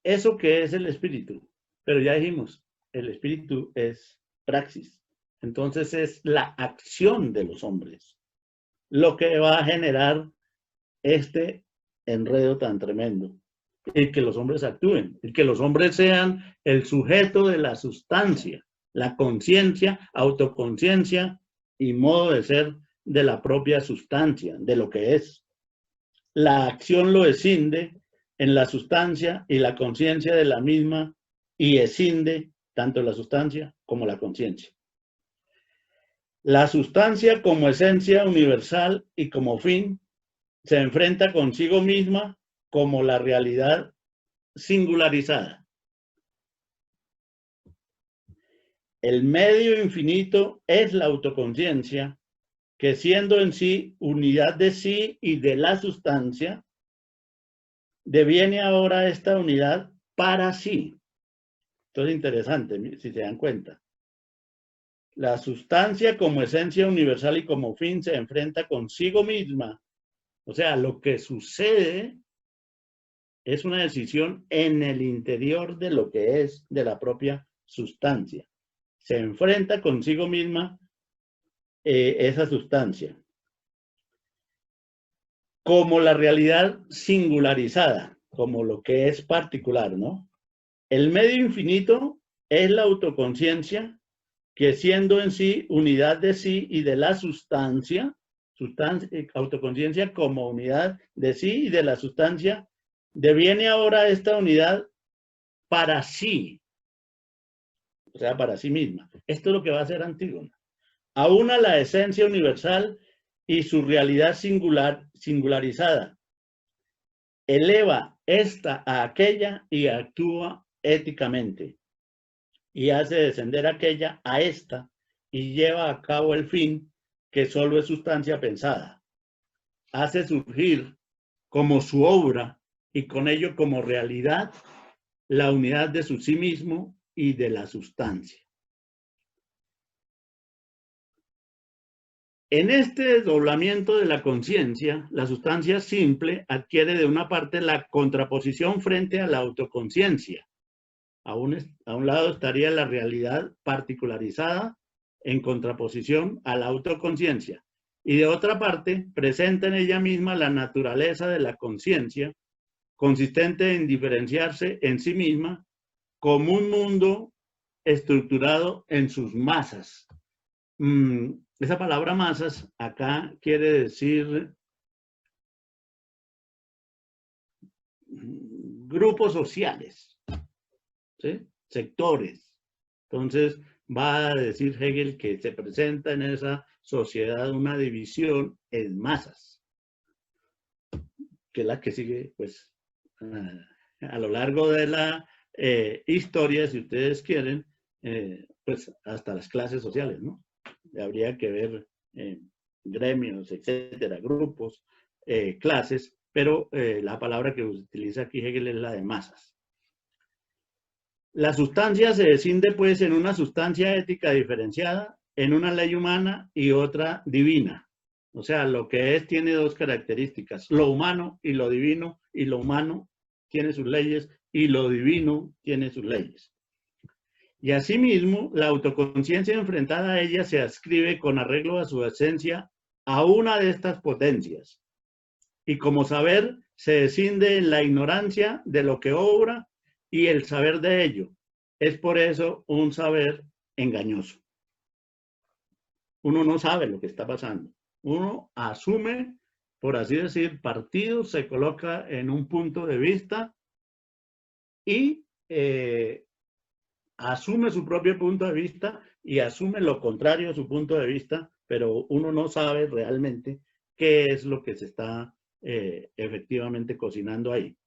eso que es el espíritu, pero ya dijimos, el espíritu es praxis. Entonces es la acción de los hombres lo que va a generar este enredo tan tremendo. El que los hombres actúen, el que los hombres sean el sujeto de la sustancia, la conciencia, autoconciencia y modo de ser de la propia sustancia, de lo que es. La acción lo escinde en la sustancia y la conciencia de la misma, y escinde tanto la sustancia como la conciencia. La sustancia como esencia universal y como fin se enfrenta consigo misma como la realidad singularizada. El medio infinito es la autoconciencia, que siendo en sí unidad de sí y de la sustancia, deviene ahora esta unidad para sí. Esto es interesante, si se dan cuenta. La sustancia como esencia universal y como fin se enfrenta consigo misma. O sea, lo que sucede es una decisión en el interior de lo que es de la propia sustancia. Se enfrenta consigo misma esa sustancia. Como la realidad singularizada, como lo que es particular, ¿no? El medio infinito es la autoconciencia que siendo en sí unidad de sí y de la sustancia, autoconciencia como unidad de sí y de la sustancia, deviene ahora esta unidad para sí, o sea, para sí misma. Esto es lo que va a hacer Antígona. Aúna la esencia universal y su realidad singularizada. Eleva esta a aquella y actúa éticamente. Y hace descender aquella a esta y lleva a cabo el fin que solo es sustancia pensada. Hace surgir como su obra y con ello como realidad la unidad de su sí mismo y de la sustancia. En este desdoblamiento de la conciencia, la sustancia simple adquiere de una parte la contraposición frente a la autoconciencia. A un lado estaría la realidad particularizada en contraposición a la autoconciencia. Y de otra parte, presenta en ella misma la naturaleza de la conciencia, consistente en diferenciarse en sí misma como un mundo estructurado en sus masas. Esa palabra masas acá quiere decir grupos sociales, ¿sí? Sectores. Entonces va a decir Hegel que se presenta en esa sociedad una división en masas, que es la que sigue pues a lo largo de la historia, si ustedes quieren, pues hasta las clases sociales, ¿no? Habría que ver gremios, etcétera, grupos, clases, pero la palabra que utiliza aquí Hegel es la de masas. La sustancia se descinde pues en una sustancia ética diferenciada, en una ley humana y otra divina. O sea, lo que es tiene dos características, lo humano y lo divino, y lo humano tiene sus leyes y lo divino tiene sus leyes. Y asimismo, la autoconciencia enfrentada a ella se adscribe con arreglo a su esencia a una de estas potencias. Y como saber, se descinde en la ignorancia de lo que obra y el saber de ello. Es por eso un saber engañoso. Uno no sabe lo que está pasando. Uno asume, por así decir, partido, se coloca en un punto de vista y asume su propio punto de vista y asume lo contrario a su punto de vista, pero uno no sabe realmente qué es lo que se está efectivamente cocinando ahí.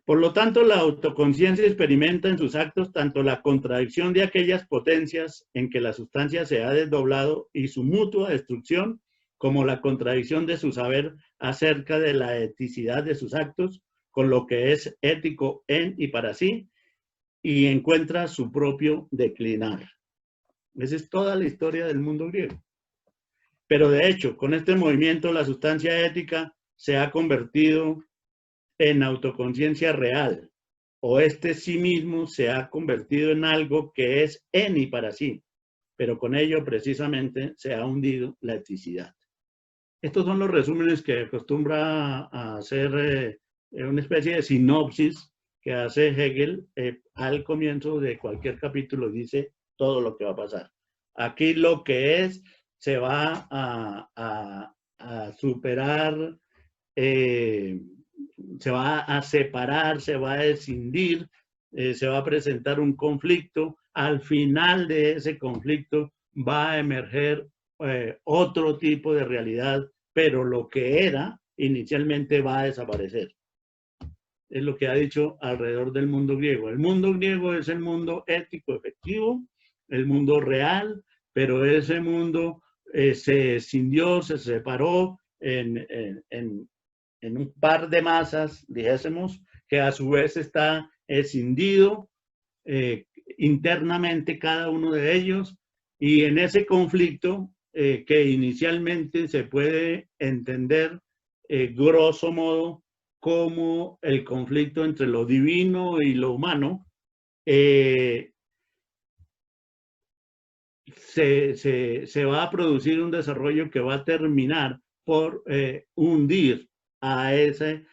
Por lo tanto, la autoconciencia experimenta en sus actos tanto la contradicción de aquellas potencias en que la sustancia se ha desdoblado y su mutua destrucción, como la contradicción de su saber acerca de la eticidad de sus actos, con lo que es ético en y para sí, y encuentra su propio declinar. Esa es toda la historia del mundo griego. Pero de hecho, con este movimiento, la sustancia ética se ha convertido en autoconciencia real, o este sí mismo se ha convertido en algo que es en y para sí, pero con ello precisamente se ha hundido la eticidad. Estos son los resúmenes que acostumbra a hacer una especie de sinopsis que hace Hegel al comienzo de cualquier capítulo, dice todo lo que va a pasar. Aquí lo que es se va a superar, se va a separar, se va a escindir, se va a presentar un conflicto. Al final de ese conflicto va a emerger otro tipo de realidad, pero lo que era inicialmente va a desaparecer. Es lo que ha dicho alrededor del mundo griego. El mundo griego es el mundo ético efectivo, el mundo real, pero ese mundo se escindió, se separó en un par de masas, dijésemos, que a su vez está escindido internamente cada uno de ellos, y en ese conflicto que inicialmente se puede entender grosso modo como el conflicto entre lo divino y lo humano, se va a producir un desarrollo que va a terminar por hundir a ese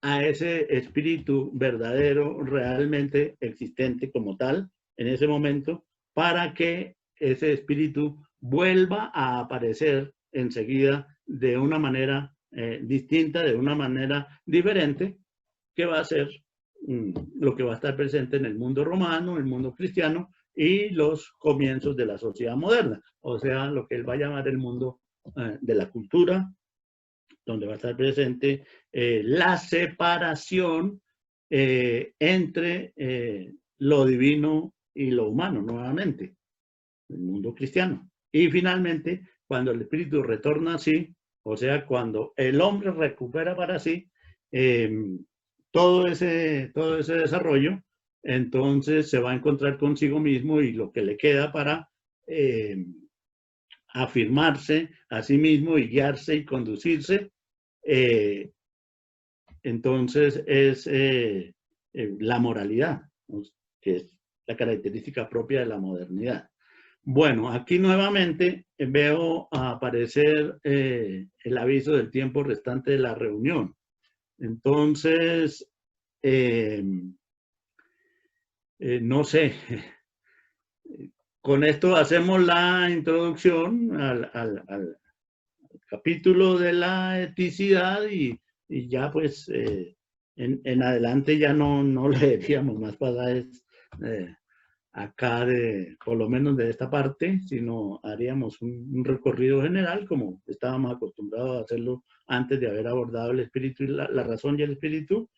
espíritu verdadero, realmente existente como tal, en ese momento, para que ese espíritu vuelva a aparecer enseguida de una manera distinta, de una manera diferente, que va a ser lo que va a estar presente en el mundo romano, el mundo cristiano y los comienzos de la sociedad moderna, o sea, lo que él va a llamar el mundo de la cultura, donde va a estar presente la separación entre lo divino y lo humano, nuevamente, el mundo cristiano. Y finalmente, cuando el espíritu retorna a sí, o sea, cuando el hombre recupera para sí todo ese desarrollo, entonces se va a encontrar consigo mismo y lo que le queda para afirmarse a sí mismo y guiarse y conducirse, entonces es la moralidad, ¿no? Que es la característica propia de la modernidad. Bueno, aquí nuevamente veo aparecer el aviso del tiempo restante de la reunión. Entonces, no sé, con esto hacemos la introducción al capítulo de la eticidad y ya pues en adelante ya no leeríamos más pasajes acá por lo menos de esta parte, sino haríamos un recorrido general como estábamos acostumbrados a hacerlo antes de haber abordado el espíritu y la razón y el espíritu.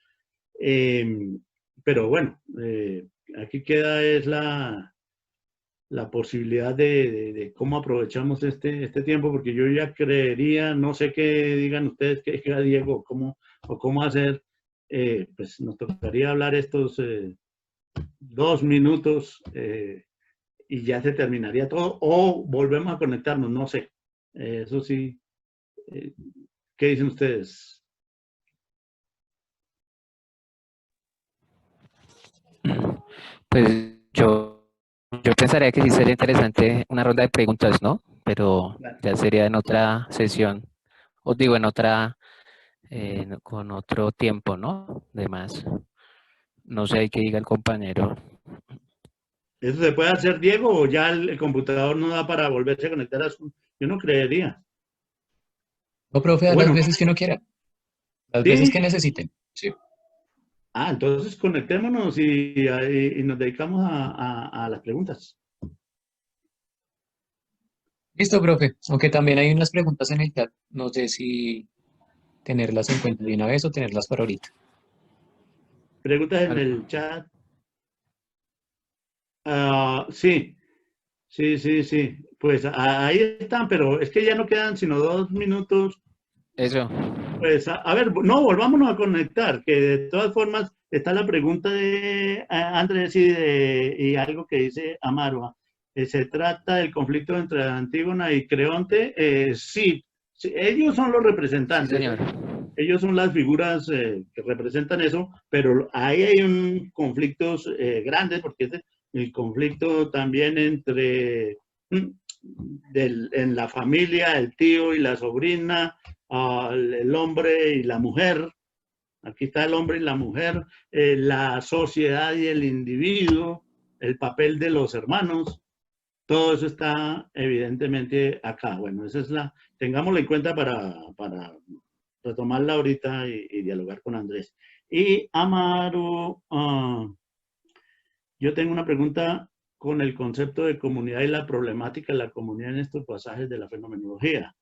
Pero bueno, aquí queda es la posibilidad de cómo aprovechamos este tiempo, porque yo ya creería, no sé qué digan ustedes, qué diga Diego, cómo hacer, pues nos tocaría hablar estos 2 minutos y ya se terminaría todo, o volvemos a conectarnos, no sé. Eso sí, ¿qué dicen ustedes? Pues yo pensaría que sí sería interesante una ronda de preguntas, ¿no? Pero ya sería en otra sesión, os digo, en otra, con otro tiempo, ¿no? De más. No sé qué diga el compañero. ¿Eso se puede hacer, Diego, o ya el computador no da para volverse a conectar a su? Yo no creería. No, profe, O a las bueno, veces que uno quiera, las veces que sí. necesiten. Sí. Ah, entonces conectémonos y nos dedicamos a las preguntas. Listo, profe. Aunque también hay unas preguntas en el chat. No sé si tenerlas en cuenta de una vez o tenerlas para ahorita. Preguntas en el chat. Sí, sí. Pues ahí están, pero es que ya no quedan sino 2 minutos. Eso. Pues a ver, no, volvámonos a conectar, que de todas formas está la pregunta de Andrés y algo que dice Amarua. ¿Se trata del conflicto entre Antígona y Creonte? Sí, sí, ellos son los Sí, representantes, señor. ellos son las figuras que representan eso, pero ahí hay un conflictos grandes, porque es el conflicto también entre en la familia, el tío y la sobrina, el hombre y la mujer. Aquí está el hombre y la mujer, la sociedad y el individuo, el papel de los hermanos. Todo eso está evidentemente acá. Bueno, esa es tengámosla en cuenta para retomarla ahorita y dialogar con Andrés. Y Amaru, yo tengo una pregunta con el concepto de comunidad y la problemática de la comunidad en estos pasajes de la fenomenología.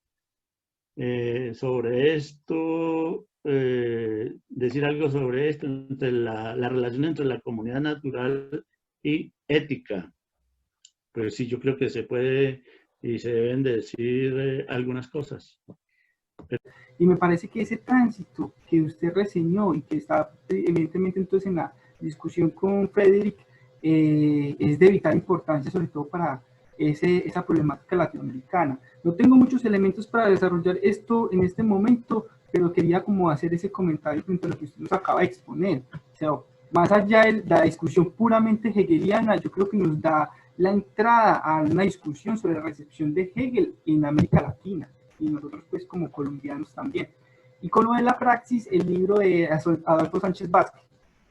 Sobre esto, decir algo sobre esto, entre la relación entre la comunidad natural y ética. Pues sí, yo creo que se puede y se deben decir algunas cosas. Y me parece que ese tránsito que usted reseñó y que está evidentemente entonces en la discusión con Frederick es de vital importancia, sobre todo para esa problemática latinoamericana. No tengo muchos elementos para desarrollar esto en este momento, pero quería como hacer ese comentario frente a lo que usted nos acaba de exponer. O sea, más allá de la discusión puramente hegeliana, yo creo que nos da la entrada a una discusión sobre la recepción de Hegel en América Latina y nosotros pues como colombianos también. Y con lo de la praxis, el libro de Adolfo Sánchez Vázquez,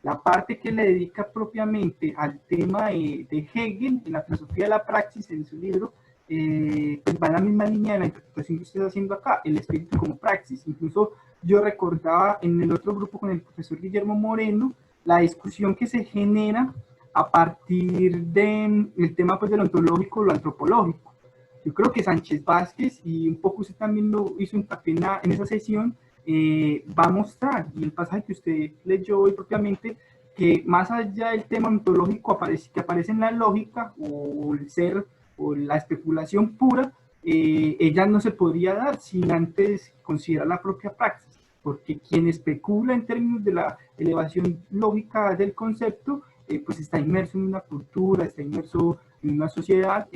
la parte que le dedica propiamente al tema de Hegel en la filosofía de la praxis en su libro, pues va en la misma línea de la interpretación que usted está haciendo acá, el espíritu como praxis. Incluso yo recordaba en el otro grupo con el profesor Guillermo Moreno la discusión que se genera a partir del tema pues, de lo ontológico, lo antropológico. Yo creo que Sánchez Vázquez, y un poco usted también lo hizo hincapié en esa sesión, va a mostrar, y el pasaje que usted leyó hoy propiamente, que más allá del tema ontológico que aparece en la lógica, o el ser, o la especulación pura, ella no se podría dar sin antes considerar la propia praxis, porque quien especula en términos de la elevación lógica del concepto, pues está inmerso en una cultura, está inmerso en una sociedad,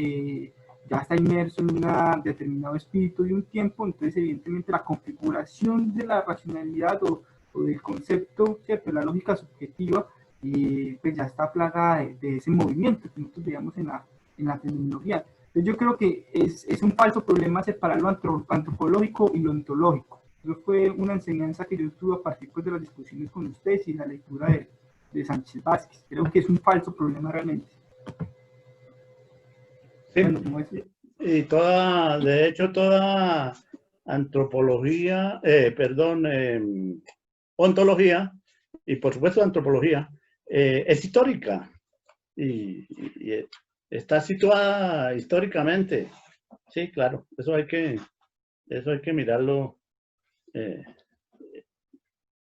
ya está inmerso en un determinado espíritu de un tiempo, entonces evidentemente la configuración de la racionalidad o del concepto, ¿cierto?, la lógica subjetiva, pues ya está plagada de ese movimiento que nosotros veíamos en la fenomenología. Entonces yo creo que es un falso problema separar lo antropológico y lo ontológico. Eso fue una enseñanza que yo tuve a partir pues, de las discusiones con ustedes y la lectura de Sánchez Vázquez. Creo que es un falso problema realmente. Sí. Bueno, ¿cómo es? Y de hecho, toda antropología, ontología, y por supuesto antropología, es histórica y está situada históricamente. Sí, claro, eso hay que mirarlo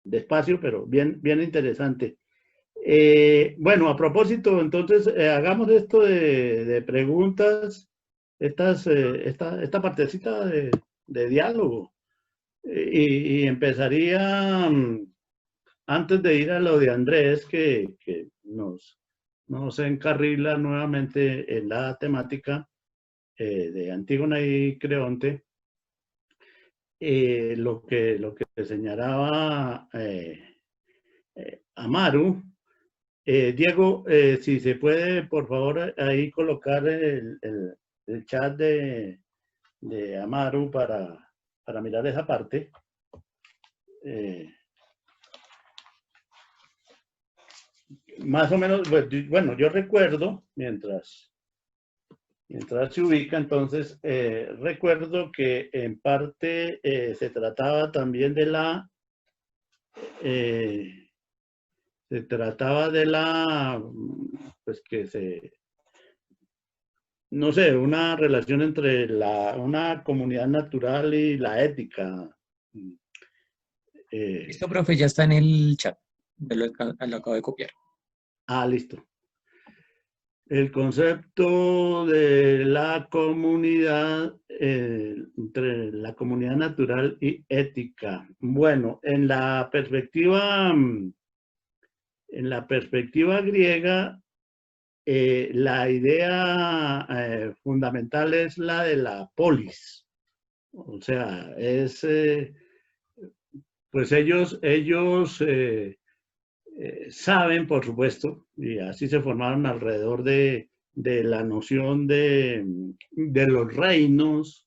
despacio, pero bien interesante. Bueno, a propósito, entonces, hagamos esto de preguntas, esta partecita de diálogo. Y empezaría, antes de ir a lo de Andrés, que nos encarrila nuevamente en la temática de Antígona y Creonte, lo que señalaba Amaru. Diego, si se puede, por favor, ahí colocar el chat de Amaru para mirar esa parte. Más o menos, bueno, yo recuerdo, mientras se ubica, entonces, recuerdo que en parte se trataba también de pues no sé, una relación entre una comunidad natural y la ética. Listo, profe, ya está en el chat. Lo acabo de copiar. Listo. El concepto de la comunidad, entre la comunidad natural y ética. Bueno, en la perspectiva griega, la idea fundamental es la de la polis. O sea, pues ellos saben, por supuesto, y así se formaron alrededor de la noción de los reinos.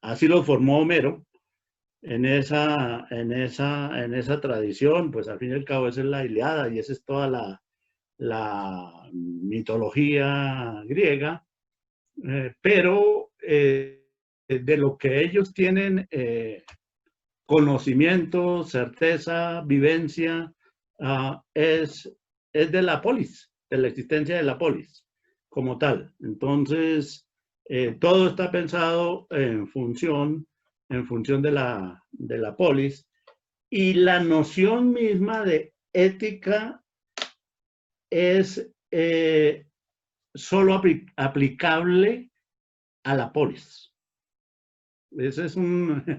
Así lo formó Homero en esa tradición, pues al fin y al cabo esa es la Ilíada y esa es toda la mitología griega, pero de lo que ellos tienen conocimiento, certeza, vivencia, es de la polis, de la existencia de la polis como tal. Entonces, todo está pensado en función de la polis, y la noción misma de ética es solo aplicable a la polis. Esa es una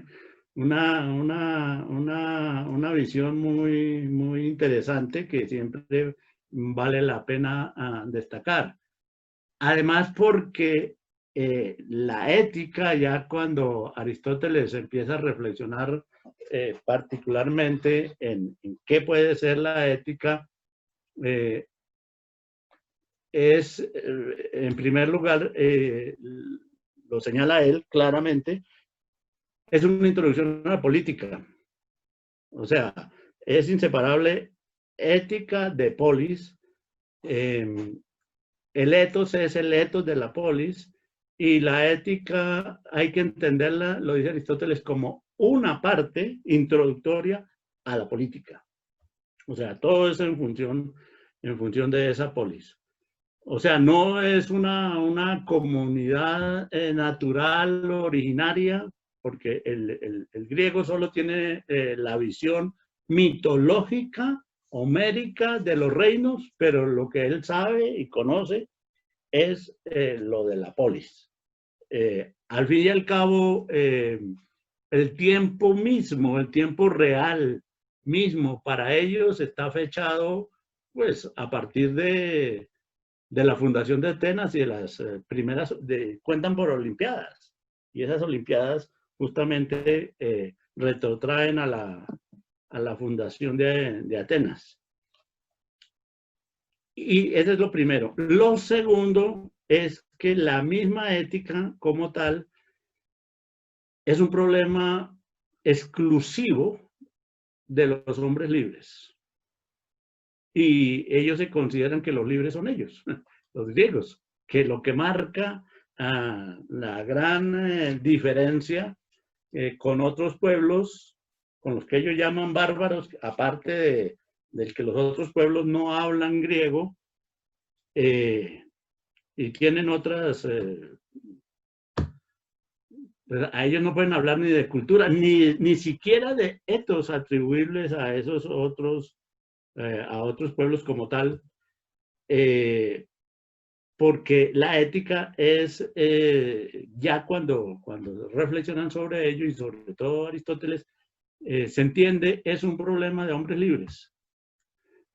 visión muy interesante que siempre vale la pena destacar. Además, porque la ética, ya cuando Aristóteles empieza a reflexionar particularmente en qué puede ser la ética, es, en primer lugar, lo señala él claramente, es una introducción a la política. O sea, es inseparable ética de polis. El ethos es el ethos de la polis, y la ética hay que entenderla, lo dice Aristóteles, como una parte introductoria a la política. O sea, todo es en función de esa polis. O sea, no es una comunidad natural, originaria, porque el griego solo tiene la visión mitológica, homérica de los reinos, pero lo que él sabe y conoce es lo de la polis. Al fin y al cabo, el tiempo mismo, el tiempo real mismo para ellos está fechado pues a partir de de la fundación de Atenas y de las primeras, cuentan por olimpiadas. Y esas olimpiadas justamente retrotraen a la fundación de Atenas. Y eso es lo primero. Lo segundo es que la misma ética como tal es un problema exclusivo de los hombres libres. Y ellos se consideran que los libres son ellos, los griegos, que lo que marca la gran diferencia con otros pueblos, con los que ellos llaman bárbaros, aparte del que los otros pueblos no hablan griego, y tienen otras, a ellos no pueden hablar ni de cultura, ni siquiera de etos atribuibles a esos otros, a otros pueblos como tal, porque la ética es, ya cuando reflexionan sobre ello, y sobre todo Aristóteles, se entiende, es un problema de hombres libres.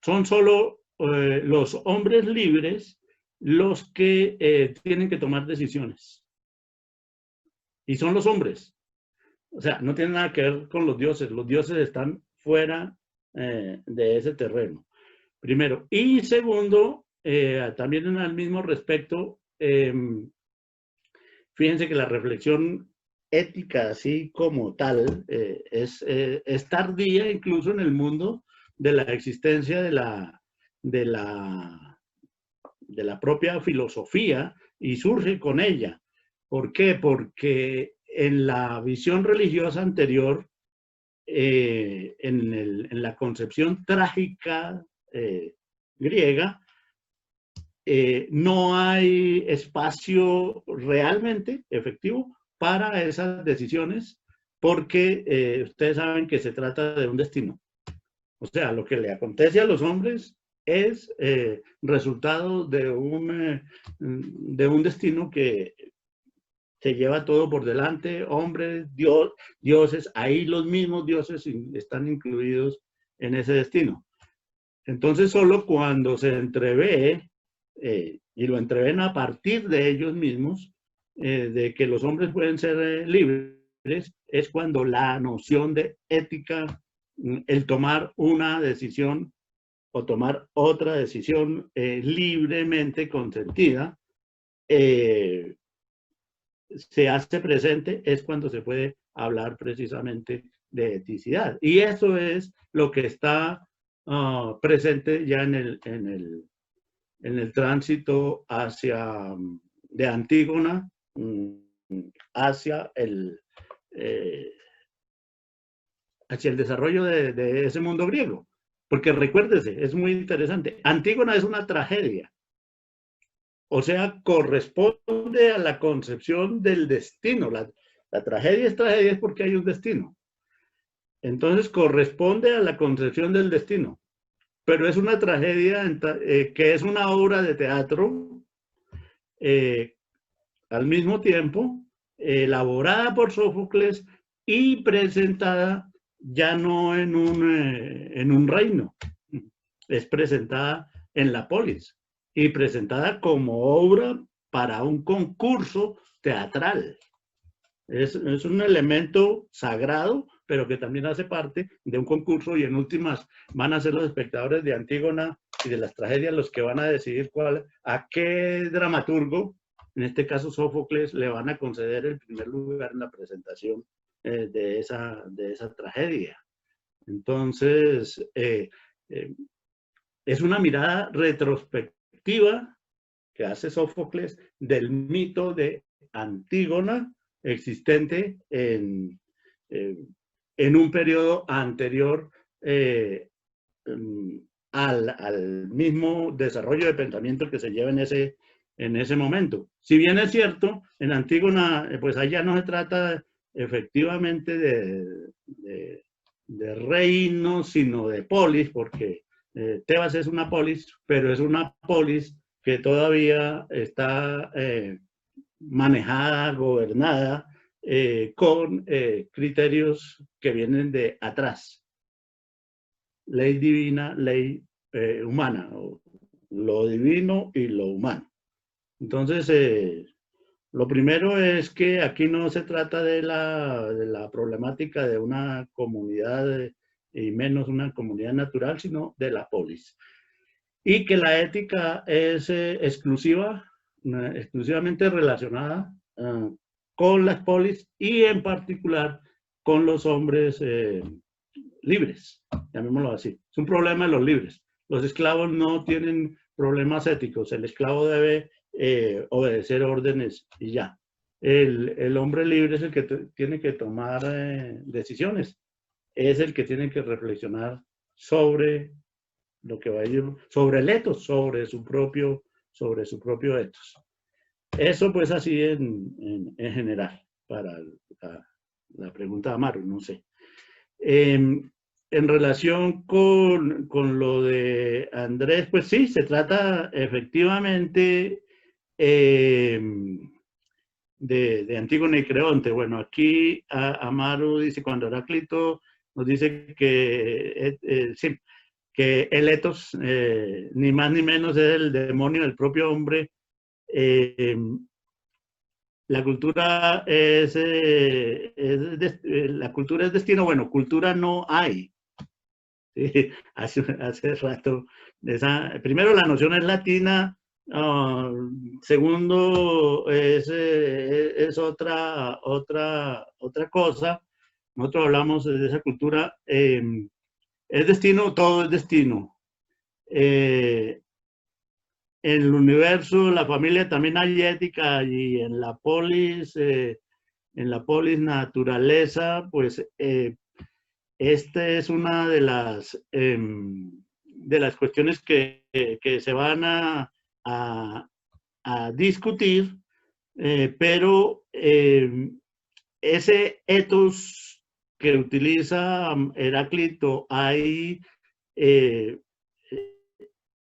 Son solo los hombres libres los que tienen que tomar decisiones. Y son los hombres. O sea, no tiene nada que ver con los dioses. Los dioses están fuera de ese terreno. Primero. Y segundo, también en el mismo respecto, fíjense que la reflexión ética, así como tal, es tardía incluso en el mundo de la existencia de la propia filosofía, y surge con ella. ¿Por qué? Porque en la visión religiosa anterior, en la concepción trágica griega, no hay espacio realmente efectivo para esas decisiones, porque ustedes saben que se trata de un destino. O sea, lo que le acontece a los hombres es resultado de un destino que se lleva todo por delante, hombres, dioses, ahí los mismos dioses están incluidos en ese destino. Entonces, solo cuando se entrevé, y lo entreven a partir de ellos mismos, de que los hombres pueden ser libres, es cuando la noción de ética, el tomar una decisión o tomar otra decisión libremente consentida, se hace presente, es cuando se puede hablar precisamente de eticidad. Y eso es lo que está presente ya en el tránsito hacia, de Antígona hacia el desarrollo de ese mundo griego. Porque recuérdese, es muy interesante, Antígona es una tragedia. O sea, corresponde a la concepción del destino. La tragedia es porque hay un destino. Entonces corresponde a la concepción del destino. Pero es una tragedia que es una obra de teatro, al mismo tiempo elaborada por Sófocles y presentada ya no en un reino, es presentada en la polis y presentada como obra para un concurso teatral. Es un elemento sagrado, pero que también hace parte de un concurso, y en últimas van a ser los espectadores de Antígona y de las tragedias los que van a decidir a qué dramaturgo, en este caso Sófocles, le van a conceder el primer lugar en la presentación de esa tragedia. Entonces, es una mirada retrospectiva que hace Sófocles del mito de Antígona, existente en un periodo anterior al mismo desarrollo de pensamiento que se lleva en ese momento. Si bien es cierto, en Antígona, pues allá no se trata efectivamente de reino, sino de polis, porque Tebas es una polis, pero es una polis que todavía está manejada, gobernada, con criterios que vienen de atrás. Ley divina, ley humana, o lo divino y lo humano. Entonces, lo primero es que aquí no se trata de la problemática de una comunidad y menos una comunidad natural, sino de la polis. Y que la ética es exclusivamente relacionada con las polis y en particular con los hombres libres, llamémoslo así. Es un problema de los libres. Los esclavos no tienen problemas éticos. El esclavo debe obedecer órdenes y ya. El hombre libre es el que tiene que tomar decisiones. Es el que tiene que reflexionar sobre lo que va a ir, sobre el etos, sobre su propio etos. Eso pues así en general, para la pregunta de Amaro, no sé. En relación con lo de Andrés, pues sí, se trata efectivamente de Antígona y Creonte. Bueno, aquí Amaro dice, cuando Heráclito nos dice que, sí, que el etos, ni más ni menos, es el demonio del propio hombre. La cultura la cultura es destino. Bueno, cultura no hay. Sí, hace rato. Primero, la noción es latina. Segundo, es otra cosa. Nosotros hablamos de esa cultura. Es destino, todo es destino. En el universo, la familia, también hay ética, y en la polis naturaleza, pues esta es una de las cuestiones que se van a discutir, pero ese ethos que utiliza Heráclito ahí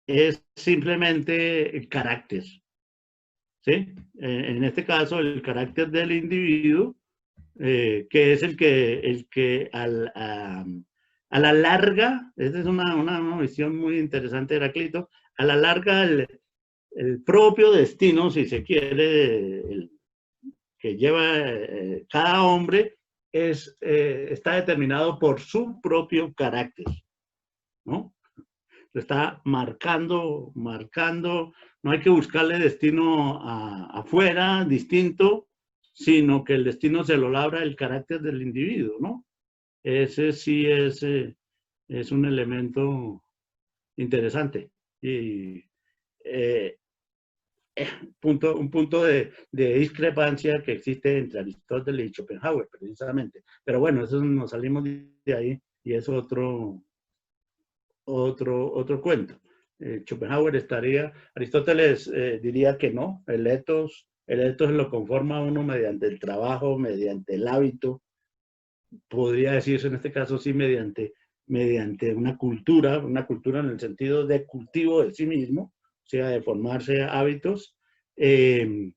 es simplemente el carácter, ¿sí? En este caso, el carácter del individuo, que es el que a la larga, esta es una visión muy interesante de Heráclito, a la larga el propio destino, si se quiere, que lleva cada hombre, está determinado por su propio carácter, ¿no? Lo está marcando, no hay que buscarle destino afuera, distinto, sino que el destino se lo labra el carácter del individuo, ¿no? Ese sí es un elemento interesante. Y un punto de discrepancia que existe entre Aristóteles y Schopenhauer, precisamente. Pero bueno, eso nos salimos de ahí y es otro cuento. Schopenhauer Aristóteles diría que no, el ethos lo conforma uno mediante el trabajo, mediante el hábito, podría decirse en este caso sí, mediante una cultura en el sentido de cultivo de sí mismo, o sea, de formarse hábitos, y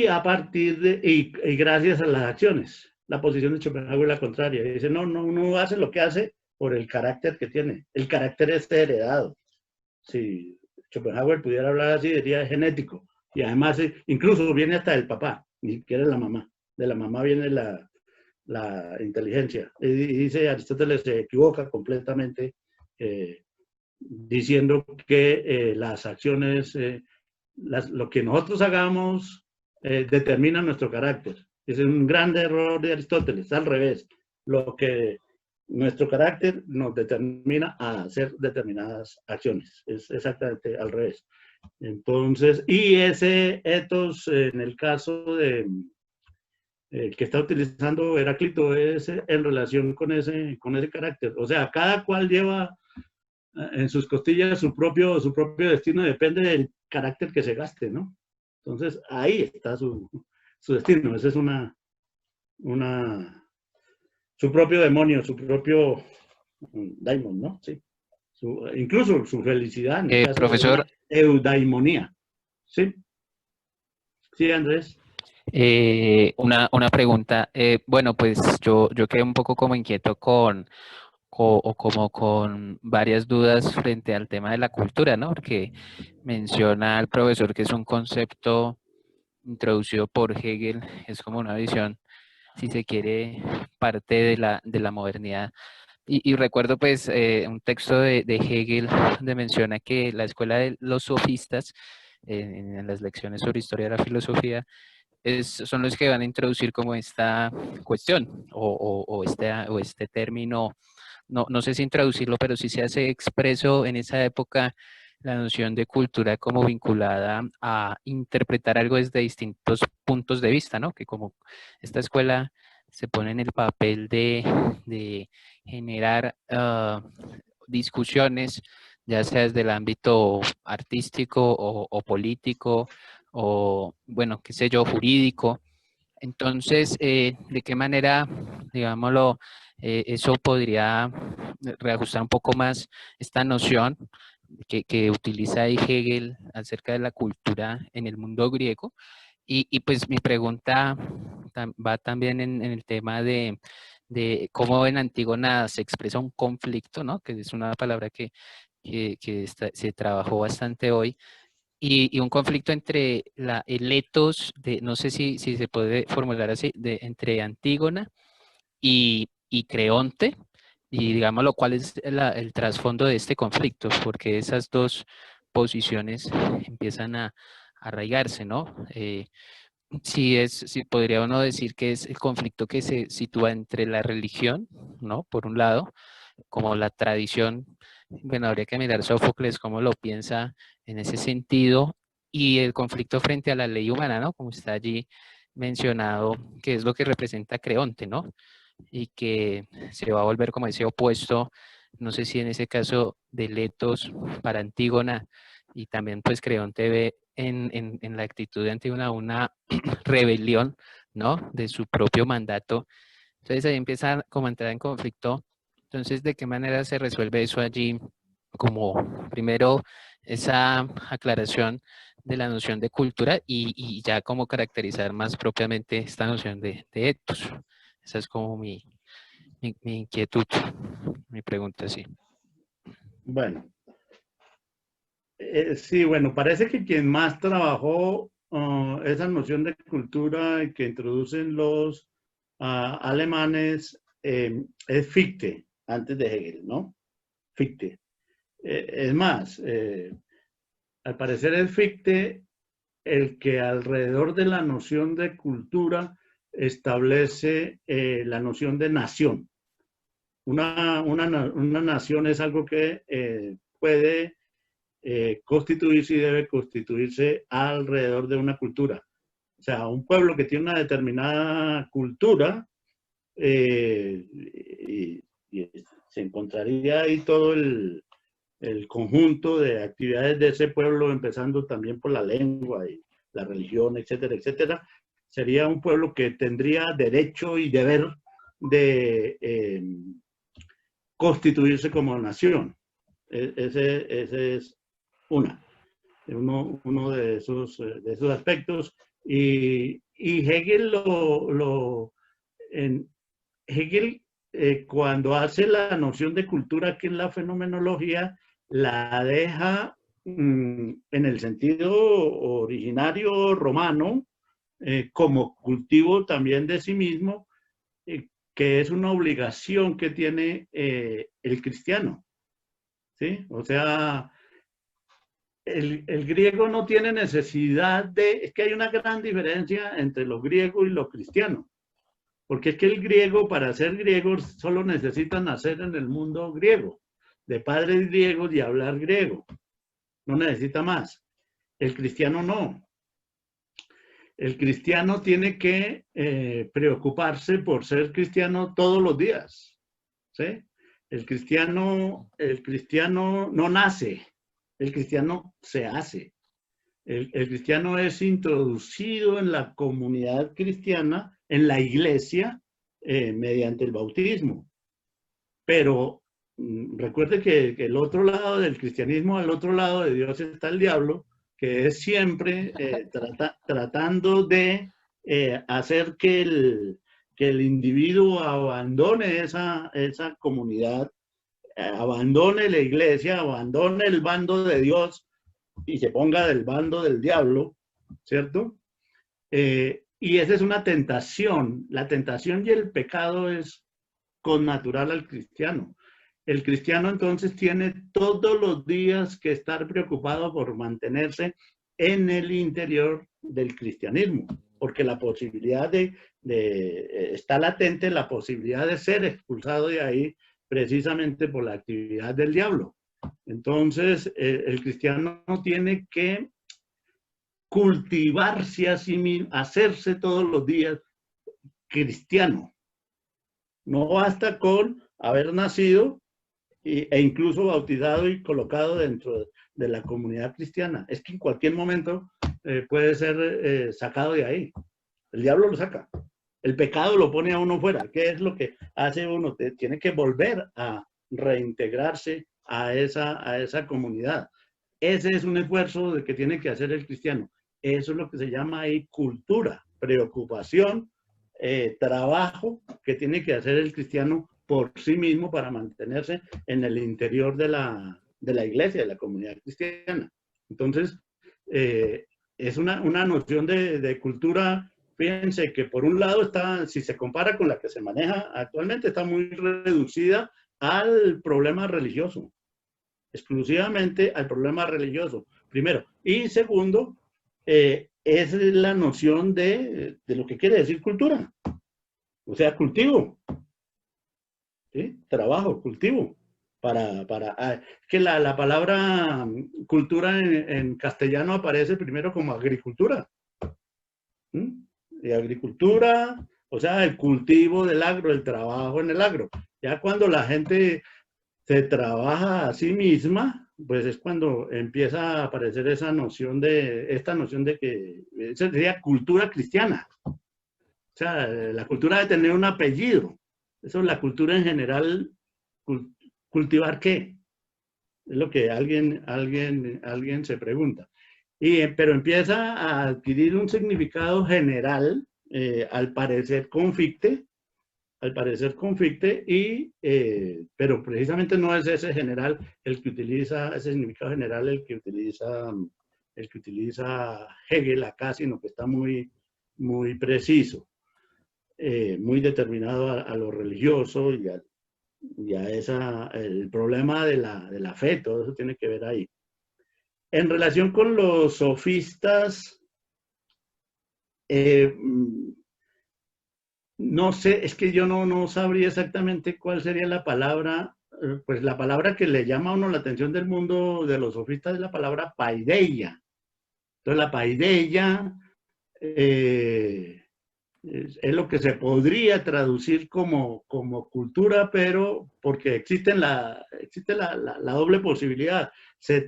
a partir y gracias a las acciones. La posición de Schopenhauer es la contraria, dice, no, uno hace lo que hace por el carácter que tiene. El carácter es heredado. Si Schopenhauer pudiera hablar así, diría genético. Y además, incluso viene hasta del papá, ni siquiera la mamá. De la mamá viene la inteligencia. Y dice Aristóteles se equivoca completamente diciendo que las acciones, lo que nosotros hagamos determina nuestro carácter. Es un gran error de Aristóteles, al revés. Nuestro carácter nos determina a hacer determinadas acciones. Es exactamente al revés. Entonces, y ese ethos, en el caso de el que está utilizando Heráclito, es en relación con ese carácter. O sea, cada cual lleva en sus costillas su propio destino, depende del carácter que se gaste, ¿no? Entonces, ahí está su destino. Ese es su propio demonio, su propio daimon, ¿no? Sí. Incluso su felicidad, en el caso profesor, de eudaimonía. ¿Sí? Sí, Andrés. una pregunta. Bueno, pues yo quedé un poco como inquieto con o como con varias dudas frente al tema de la cultura, ¿no? Porque menciona el profesor que es un concepto introducido por Hegel, es como una visión, si se quiere, parte de la modernidad. Y recuerdo pues un texto de Hegel donde menciona que la escuela de los sofistas, en las lecciones sobre historia de la filosofía, son los que van a introducir como esta cuestión o este término, no sé si introducirlo, pero sí se hace expreso en esa época la noción de cultura como vinculada a interpretar algo desde distintos puntos de vista, ¿no? Que como esta escuela se pone en el papel de generar discusiones, ya sea desde el ámbito artístico o político, o bueno, qué sé yo, jurídico. Entonces, ¿de qué manera, digámoslo, eso podría reajustar un poco más esta noción que utiliza ahí Hegel acerca de la cultura en el mundo griego? Y pues mi pregunta va también en el tema de cómo en Antígona se expresa un conflicto, ¿no? Que es una palabra que se trabajó bastante hoy, y un conflicto entre el etos, no sé si se puede formular así, entre Antígona y Creonte, y digámoslo, cuál es el trasfondo de este conflicto, porque esas dos posiciones empiezan a arraigarse, ¿no? Si podría uno decir que es el conflicto que se sitúa entre la religión, ¿no? Por un lado, como la tradición, bueno, habría que mirar Sófocles cómo lo piensa en ese sentido, y el conflicto frente a la ley humana, ¿no? Como está allí mencionado, que es lo que representa Creonte, ¿no? Y que se va a volver como ese opuesto, no sé si en ese caso de Letos para Antígona, y también pues Creonte ve en la actitud de Antígona una rebelión, ¿no? De su propio mandato. Entonces ahí empieza como a entrar en conflicto. Entonces, ¿de qué manera se resuelve eso allí? Como primero esa aclaración de la noción de cultura y ya como caracterizar más propiamente esta noción de ethos. Esa es como mi inquietud, mi pregunta, sí. Bueno, sí, bueno, parece que quien más trabajó esa noción de cultura que introducen los alemanes es Fichte, antes de Hegel, ¿no? Fichte. Es más, al parecer es Fichte el que alrededor de la noción de cultura establece la noción de nación. Una nación es algo que puede constituirse y debe constituirse alrededor de una cultura. O sea, un pueblo que tiene una determinada cultura y se encontraría ahí todo el conjunto de actividades de ese pueblo, empezando también por la lengua y la religión, etcétera, etcétera. Sería un pueblo que tendría derecho y deber de constituirse como nación. Ese es uno de esos aspectos. Y Hegel Hegel, cuando hace la noción de cultura aquí en la fenomenología, la deja en el sentido originario romano, como cultivo también de sí mismo, que es una obligación que tiene el cristiano. ¿Sí? O sea, el griego no tiene necesidad es que hay una gran diferencia entre lo griego y lo cristiano. Porque es que el griego, para ser griego, solo necesita nacer en el mundo griego, de padres griegos y hablar griego. No necesita más. El cristiano no. El cristiano tiene que preocuparse por ser cristiano todos los días. ¿Sí? El cristiano no nace, el cristiano se hace. El cristiano es introducido en la comunidad cristiana, en la iglesia, mediante el bautismo. Pero recuerde que el otro lado del cristianismo, al otro lado de Dios está el diablo, que es siempre tratando de hacer que el individuo abandone esa comunidad abandone la iglesia, abandone el bando de Dios y se ponga del bando del diablo, ¿cierto? Y esa es una tentación. La tentación y el pecado es connatural al cristiano. El cristiano entonces tiene todos los días que estar preocupado por mantenerse en el interior del cristianismo, porque la posibilidad está latente la posibilidad de ser expulsado de ahí precisamente por la actividad del diablo. Entonces, el cristiano tiene que cultivarse a sí mismo, hacerse todos los días cristiano. No basta con haber nacido e incluso bautizado y colocado dentro de la comunidad cristiana. Es que en cualquier momento puede ser sacado de ahí. El diablo lo saca. El pecado lo pone a uno fuera. ¿Qué es lo que hace uno? Tiene que volver a reintegrarse a esa comunidad. Ese es un esfuerzo de que tiene que hacer el cristiano. Eso es lo que se llama ahí cultura, preocupación, trabajo que tiene que hacer el cristiano por sí mismo para mantenerse en el interior de la iglesia, de la comunidad cristiana. Entonces, es una noción de cultura. Fíjense que por un lado está, si se compara con la que se maneja actualmente, está muy reducida al problema religioso, exclusivamente al problema religioso, primero. Y segundo, es la noción de lo que quiere decir cultura. O sea, cultivo. ¿Sí? Trabajo, cultivo. Que la palabra cultura en castellano aparece primero como agricultura. ¿Mm? Y agricultura, o sea, el cultivo del agro, el trabajo en el agro. Ya cuando la gente se trabaja a sí misma, pues es cuando empieza a aparecer esta noción de que esa sería cultura cristiana. O sea, la cultura de tener un apellido. Eso es la cultura en general. ¿Cultivar qué? Es lo que alguien se pregunta. Pero empieza a adquirir un significado general, al parecer conflicte, pero precisamente no es ese general el que utiliza, ese significado general el que utiliza Hegel acá, sino que está muy, muy preciso, muy determinado a lo religioso y a el problema de la fe, todo eso tiene que ver ahí. En relación con los sofistas, no sé, es que yo no sabría exactamente cuál sería la palabra, pues la palabra que le llama a uno la atención del mundo de los sofistas es la palabra paideia. Entonces la paideia es lo que se podría traducir como cultura, pero porque existe la doble posibilidad. Se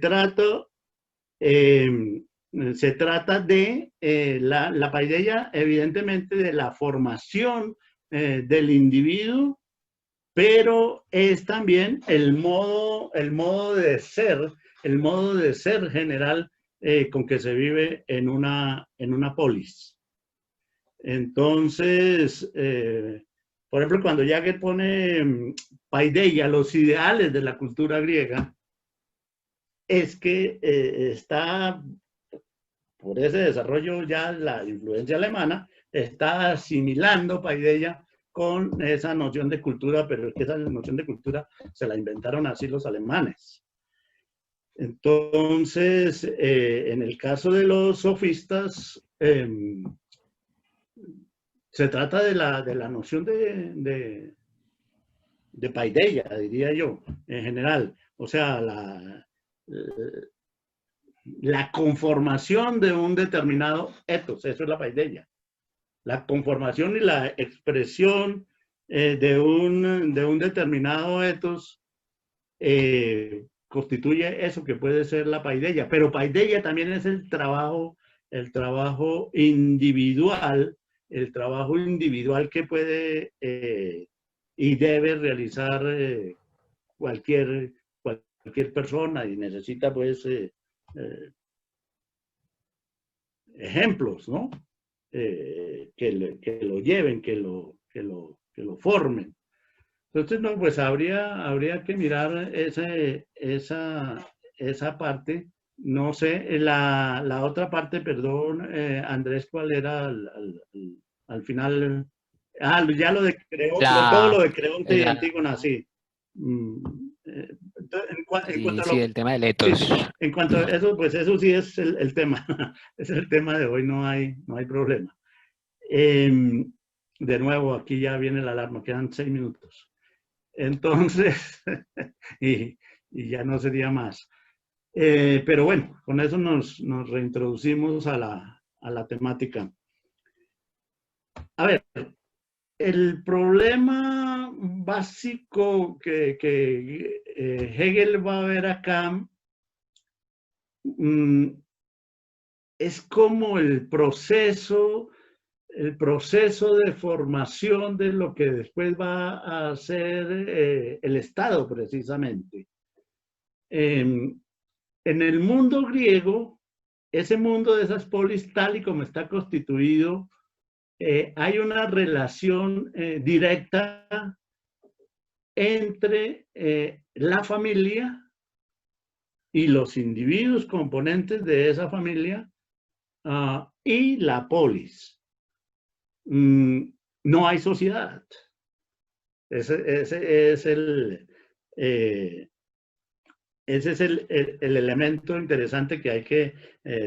trata de la paideia, evidentemente, de la formación del individuo, pero es también el modo de ser general con que se vive en una polis. Entonces, por ejemplo, cuando Jagger pone paideia, los ideales de la cultura griega, es que está, por ese desarrollo ya la influencia alemana, está asimilando paideia con esa noción de cultura, pero es que esa noción de cultura se la inventaron así los alemanes. Entonces, en el caso de los sofistas, se trata de la noción de paideia, diría yo, en general. O sea, la conformación de un determinado ethos, eso es la paideia. La conformación y la expresión de un determinado ethos constituye eso que puede ser la paideia. Pero paideia también es el trabajo individual, que puede y debe realizar cualquier persona, y necesita pues ejemplos, ¿no? Que lo lleven, que lo formen. Entonces, no, pues habría que mirar esa parte. No sé, la otra parte, perdón, Andrés, ¿cuál era al final? Ah, ya lo de todo La, lo de Creonte y la, Antígona, sí. Entonces, en sí, cuanto a sí, lo, el tema del sí, etos. sí, en cuanto a eso, pues eso sí es el tema, es el tema de hoy, no hay problema. De nuevo, aquí ya viene la alarma, quedan 6 minutos. Entonces, y, y ya no sería más. Pero bueno, con eso nos reintroducimos a la temática. A ver, el problema básico que Hegel va a ver acá es como el proceso de formación de lo que después va a ser el Estado, precisamente. En el mundo griego, ese mundo de esas polis, tal y como está constituido, hay una relación directa entre la familia y los individuos componentes de esa familia y la polis. No hay sociedad. Ese es el elemento interesante que hay que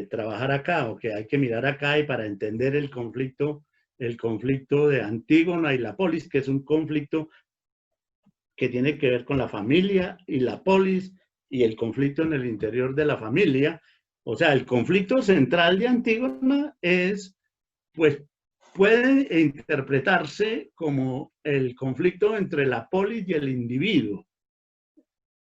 trabajar acá, o que hay que mirar acá, y para entender el conflicto de Antígona y la polis, que es un conflicto que tiene que ver con la familia y la polis, y el conflicto en el interior de la familia. O sea, el conflicto central de Antígona es, pues, puede interpretarse como el conflicto entre la polis y el individuo,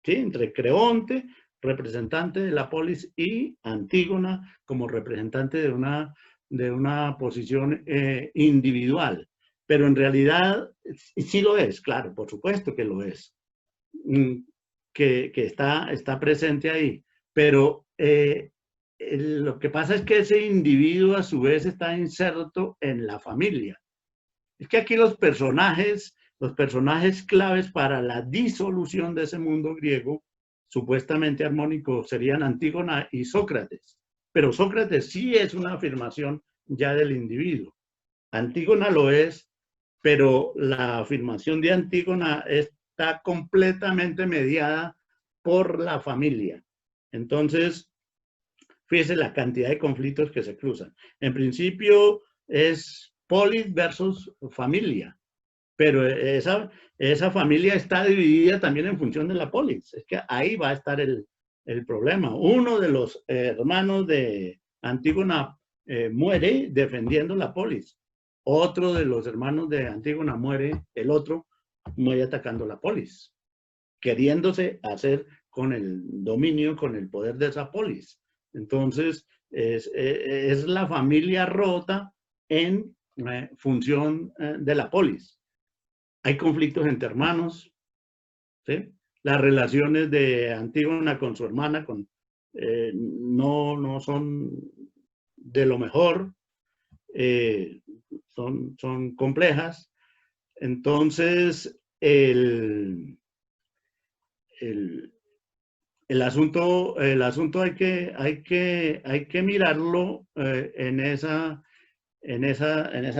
¿sí? Entre Creonte, representante de la polis, y Antígona como representante de una posición individual. Pero en realidad sí lo es, claro, por supuesto que lo es, que está presente ahí. Pero lo que pasa es que ese individuo a su vez está inserto en la familia. Es que aquí los personajes claves para la disolución de ese mundo griego supuestamente armónico serían Antígona y Sócrates. Pero Sócrates sí es una afirmación ya del individuo. Antígona lo es, pero la afirmación de Antígona está completamente mediada por la familia. Entonces, fíjese la cantidad de conflictos que se cruzan. En principio es polis versus familia, pero esa familia está dividida también en función de la polis. Es que ahí va a estar el problema. Uno de los hermanos de Antígona muere defendiendo la polis. Otro de los hermanos de Antígona muere, el otro muere atacando la polis, queriéndose hacer con el dominio, con el poder de esa polis. Entonces, es la familia rota en función de la polis. Hay conflictos entre hermanos, ¿sí? Las relaciones de Antígona con su hermana no son de lo mejor, son complejas. Entonces, el asunto hay que mirarlo en esa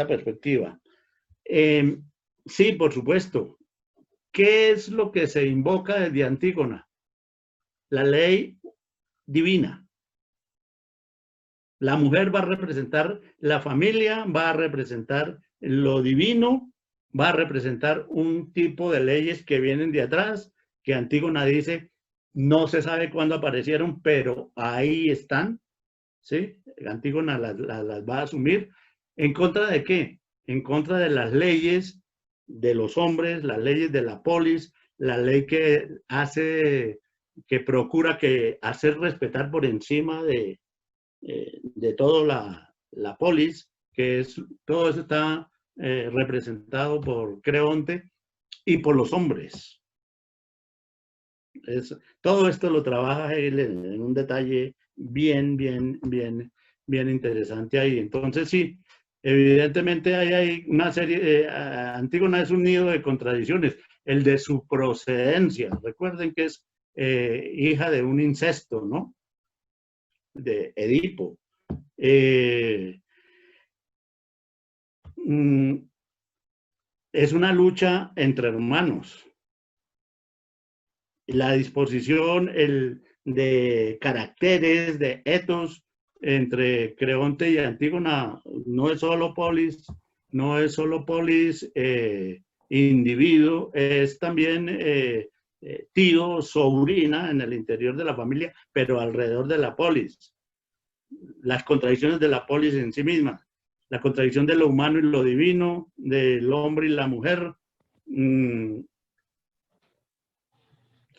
perspectiva. Sí, por supuesto. ¿Qué es lo que se invoca desde Antígona? La ley divina. La mujer va a representar la familia, va a representar lo divino, va a representar un tipo de leyes que vienen de atrás, que Antígona dice, no se sabe cuándo aparecieron, pero ahí están, ¿sí? Antígona las va a asumir. ¿En contra de qué? En contra de las leyes de los hombres, las leyes de la polis, la ley que procura hacer respetar por encima de todo la polis, que todo eso está representado por Creonte y por los hombres. Todo esto lo trabaja él en un detalle bien interesante ahí. Entonces sí, evidentemente hay una serie, Antígona es un nido de contradicciones. el de su procedencia. Recuerden que es hija de un incesto, ¿no? De Edipo. Es una lucha entre hermanos. La disposición de caracteres, de etos entre Creonte y Antígona no es solo polis, individuo, es también tío, sobrina en el interior de la familia, pero alrededor de la polis. Las contradicciones de la polis en sí misma, la contradicción de lo humano y lo divino, del hombre y la mujer,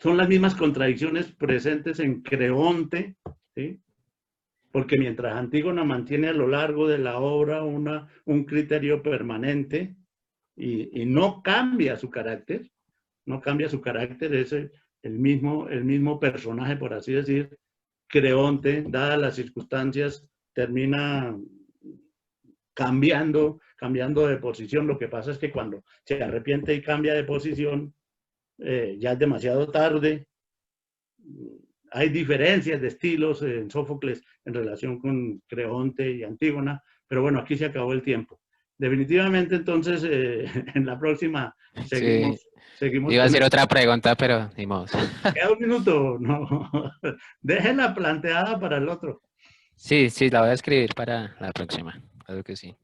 son las mismas contradicciones presentes en Creonte, ¿sí? Porque mientras Antígona mantiene a lo largo de la obra un criterio permanente y no cambia su carácter, es el mismo personaje, por así decir. Creonte, dadas las circunstancias, termina cambiando de posición. Lo que pasa es que cuando se arrepiente y cambia de posición, ya es demasiado tarde. Hay diferencias de estilos en Sófocles en relación con Creonte y Antígona, pero bueno, aquí se acabó el tiempo. Definitivamente, entonces, en la próxima seguimos. Iba a hacer otra pregunta, pero ni modo. Queda un minuto, no. Déjenla planteada para el otro. Sí, la voy a escribir para la próxima, claro que sí.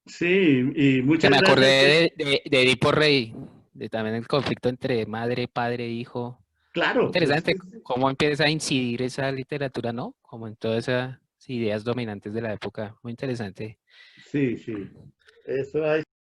Sí, y muchas me gracias. acordé de Edipo Rey, de también el conflicto entre madre, padre, hijo. Claro. Interesante cómo empieza a incidir esa literatura, ¿no? Como en todas esas ideas dominantes de la época. Muy interesante. Sí. Eso hay